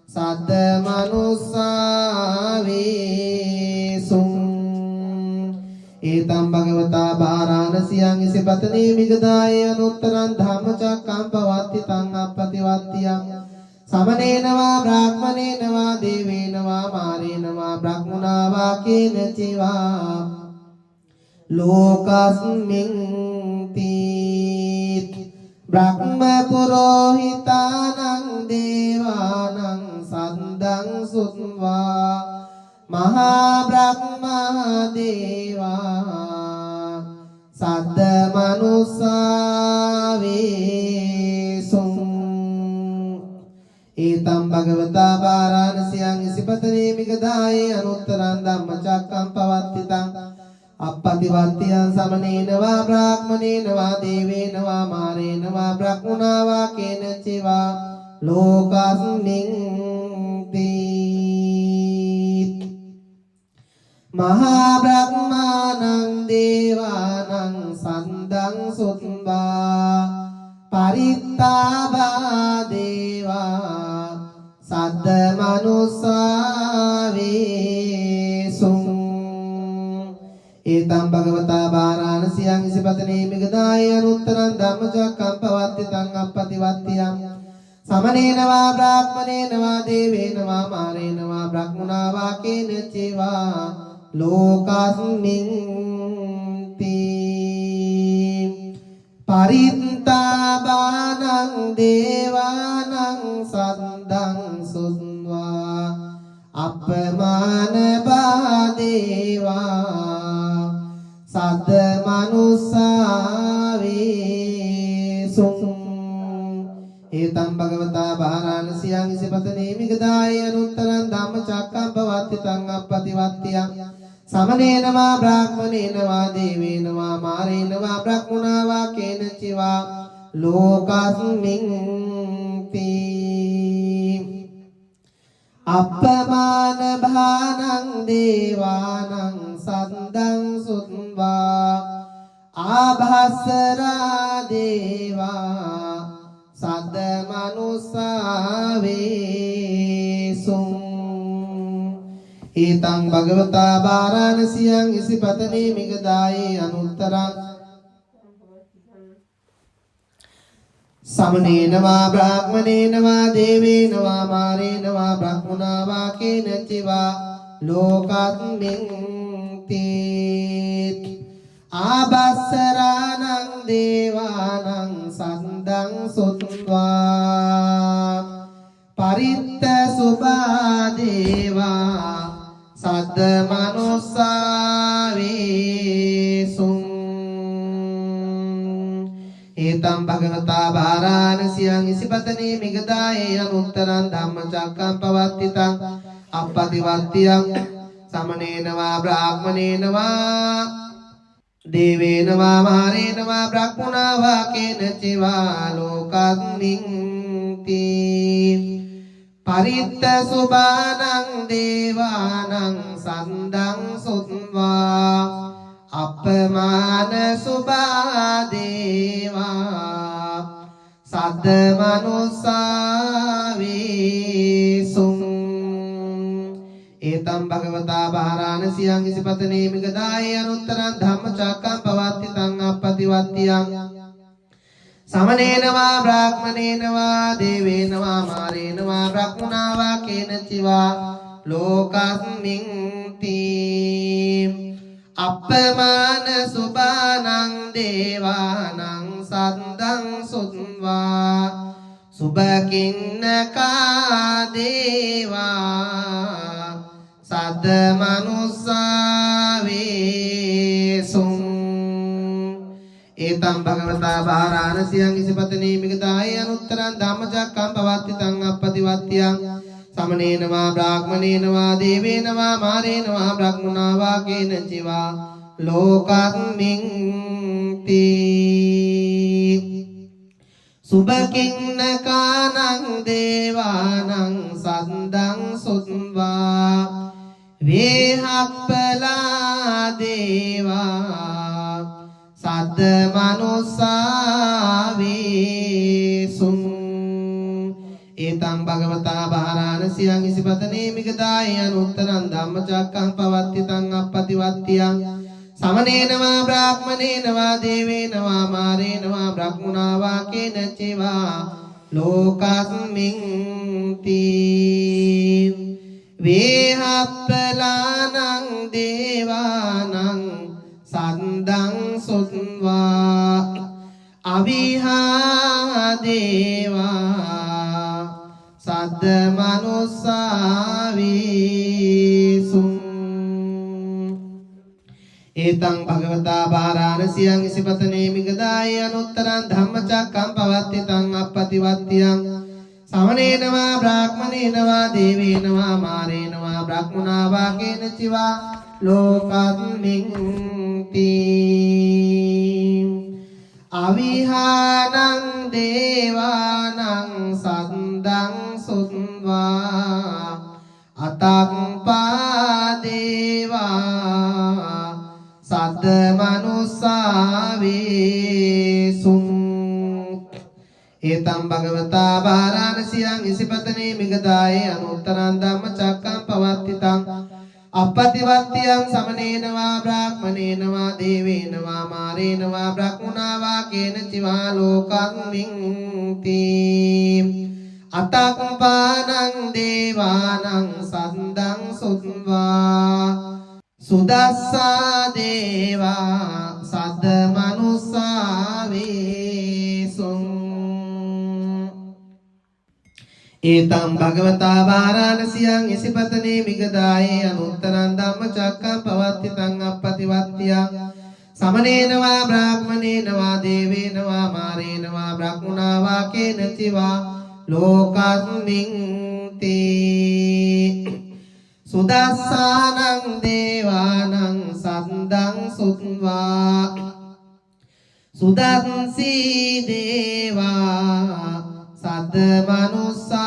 සද්ද මනුස්සා වේසුං ඒතම් භගවතා වාරාණසියං ඉසිපතනේ මිගදායේ අනුත්තරං ධම්මචක්කම් පවත්ති තං අප්පතිවත්තියං සමනේන වා බ්‍රාහ්මනේන වා දේවේන වා මාරේන වා බ්‍රහ්මනා වා කේන චිවා ලෝකස්මින් තී බ්‍රහ්ම පුරෝහිතානං දේවානං සද්දං සුත්වා මහා බ්‍රහ්මා දේවා සද්ද මනුස්සා වේසුං ඒතම් භගවතා වාරාණසියං ඉසිපතනේ මිගදායේ අනුත්තරං ධම්මචක්කම් පවත්ති තං අප්පතිවත්තියං සමනේන වා බ්‍රාහ්මනේන වා දේවේන වා මාරේන වා බ්‍රහ්මනා වා කේන චිවා ලෝකස්මින් තී මහා බ්‍රහ්මානං දේවානං සද්දං සුත්වා පරිත්තාභා දේවා සද්ද මනුස්සා වේසුං ඒතම් භගවතා වාරාණසියං ඉසිපතනේ මිගදායේ අනුත්තරං ධම්මචක්කම් පවත්ති තං අප්පතිවත්තියං සමනේන වා බ්‍රාහ්මනේන වා දේවේන වා මාරේන වා බ්‍රහ්මනා වා කේන චිවා ලෝකස්මින් තී පරිත්තාභානං දේවානං සද්දං සුත්වා අපමාන බාදේවා සද්ද මනුස්සා වේසුං ඒතම් භගවතා වාරාණසියං ඉසිපතනේ මිගදායේ අනුත්තරං ධම්මචක්කම් පවත්ති තං අප්පතිවත්තියං සමනේන වා බ්‍රාහ්මනේන වා දේවේන වා මාරේන වා බ්‍රහ්මනා වා කේන චිවා ලෝකස්මින් තී අප්පමාන භානං දේවානං සද්දං සුත්වා ආභස්සරා දේවා සද්ද මනුස්සා වේසුං ඒතං භගවතා වාරාණසියං ඉසිපතනේ මිගදායේ අනුත්තරං සමනේන වා බ්‍රාහ්මනේන වා දේවේන වා මාරේන වා බ්‍රහ්මනා වා කේන චිවා ලෝකස්මින් තී ආභස්සරාණං දේවානං සද්දං සුත්වා පරිත්ත සුභා දේවා සද්ද මනුස්සා වේසුං ඒතම් භගවතා වාරාණසියං ඉසිපතනේ මිගදායේ අනුත්තරං ධම්මචක්කම් පවත්ති තං අප්පතිවත්තියං සමනේන වා බ්‍රාහ්මනේන වා දේවේන වා මාරේන වා බ්‍රහ්මනා වා කේන චිවා ලෝකස්මින් තී පරිත්ත සුභානං දේවානං සද්දං සුත්වා අපමාන සුභා දේවා සද්ද මනුස්සා වේසුං ඒතම් භගවතා වාරාණසියං ඉසිපතනේ මිගදායේ අනුත්තරං ධම්මචක්කම් පවත්ති තං අප්පතිවත්තියං සමනේන වා බ්‍රාහ්මනේන වා දේවේන වා මාරේන වා බ්‍රහ්මනා වා කේන චිවා ලෝකස්මින් තී අප්පමාන සුභානං දේවානං සද්දං සුත්වා සුභකින්නකා දේවා සද්ද මනුස්සා වේ एतं भगवता वाराणस्यां इसिपत्नी मिगताय अनुत्तरं धम्मचक्कं पवत्तितं अपतिवत्त्यं समनेन वा ब्राह्मणेन वा देवेन वा मारेण वा ब्रह्मणा वा केन चिवा लोकस्मिन्ति सुबकिन्नकानं देवानं सन्दं सुत्वा वेहप्पला देवा सद्द मनुस्सावेसुं एतं भगवता वाराणस्यां इसिपत्नी मिगताय अनुत्तरं धम्मचक्कं पवत्तितं अपतिवत्त्यं समनेन वा ब्राह्मणेन वा देवेन वा मारेण वा ब्रह्मणा वा केन चिवा लोकस्मिन्ति वेहप्पलानं देवानं सन्दं सुत्वा अविहा देवा सद्द मनुस्सावेसुं एतं भगवता वाराणस्यां इसिपत्नी मिगताय अनुत्तरं धम्मचक्कं पवत्तितं अपतिवत्त्यं समनेन वा ब्राह्मणेन वा देवेन वा मारेण वा ब्रह्मणा वा केन चिवा लोकस्मिन्ति अविहानं देवानं सन्दं सुत्वा अतं पादेवा सद्द मनुस्सावेसुं एतं भगवता वाराणस्यां इसिपत्नी मिगताय अनुत्तरं धम्मचक्कं पवत्तितं अपतिवत्त्यं समनेन वा ब्राह्मणेन वा देवेन वा मारेण वा ब्रह्मणा वा केन चिवा लोकस्मिन्ति अतक्पानं देवानं सन्दं सुत्वा सुदस्सा देवा सद्द मनुस्सावेसुं एतं भगवता वाराणस्यां इसिपत्नी मिगताय अनुत्तरं धम्मचक्कं पवत्तितं अपतिवत्त्यं समनेन वा ब्राह्मणेन वा देवेन वा मारेण वा ब्रह्मणा वा केन चिवा लोकस्मिन्ति सुदस्सानं देवानं सन्दं सुत्वा सुदंसी देवा सद्द मनुस्सावेसुं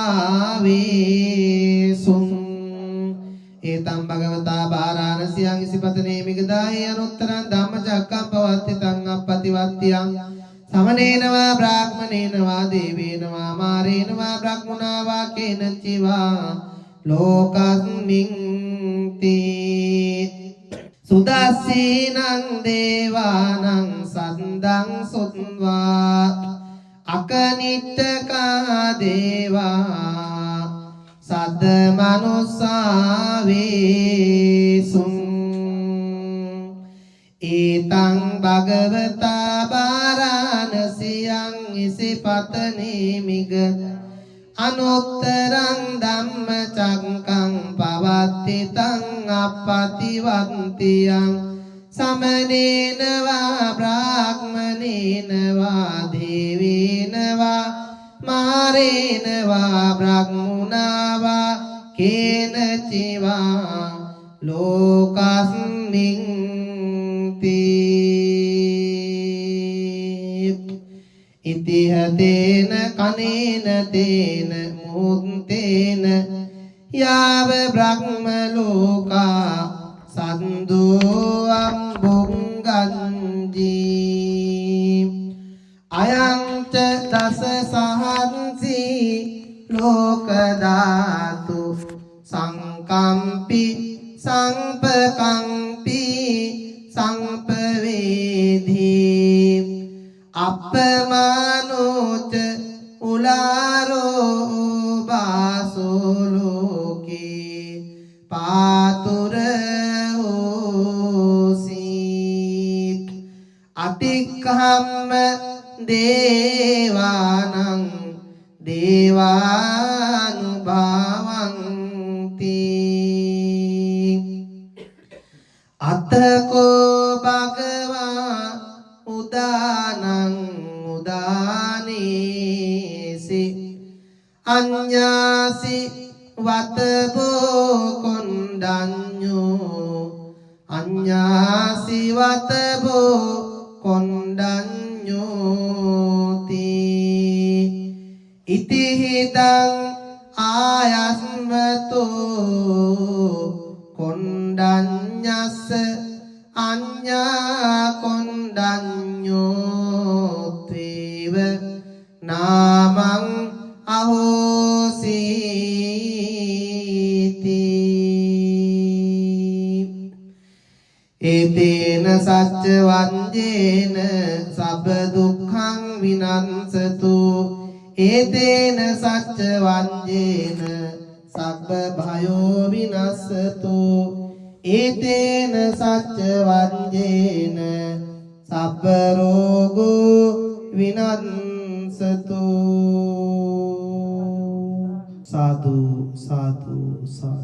एतं भगवता वाराणस्यां इसिपत्नी मिगताय अनुत्तरं धम्मचक्कं पवत्तितं अपतिवत्त्यं समनेन वा ब्राह्मणेन वा देवेन वा मारेण वा ब्रह्मणा वा केन चिवा लोकस्मिन्ति सुदस्सीनं देवानं सन्दं सुत्वा अकनिट्टका देवा सद्द मनुस्सावेसुं एतं भगवता वाराणस्यां इसिपत्नी मिगताय अनुत्तरं धम्मचक्कं पवत्तितं अपतिवत्त्यं समनेन वा ब्राह्मणेन वा देवेन वा मारेण वा ब्रह्मणा वा केन चिवा लोकस्मिन्ति इति हतेन कनेन तेन मुक्तेन याव ब्रह्मलोका सन्दो अम्बुङ्गन्ति अयं च दश सहंसि लोकधातु संकम्पि संपकम्पि संपवेधी अपमानोच उलारो बासो लोके पातुर होसीत् अतिक्रम देवानं देवानुभावन्ति अतको भगवा उदा අඤ්ඤාසි වතබෝ කොණ්ඩඤ්ඤෝ අඤ්ඤාසි වතබෝ කොණ්ඩඤ්ඤෝති ඉතිහිතං ආයස්මතෝ කොණ්ඩඤ්ඤස්ස අඤ්ඤා කොණ්ඩඤ්ඤෝත්වේව නාමං අහෝසීති ඒතේන සච්ච වංජේන සබ්බ දුක්ඛං විනංසතු ඒතේන සච්ච වංජේන සබ්බ භයෝ විනස්සතු ඒතේන සච්ච වංජේන සබ්බ රෝගෝ විනස්සතු සාදු සාදු සාදු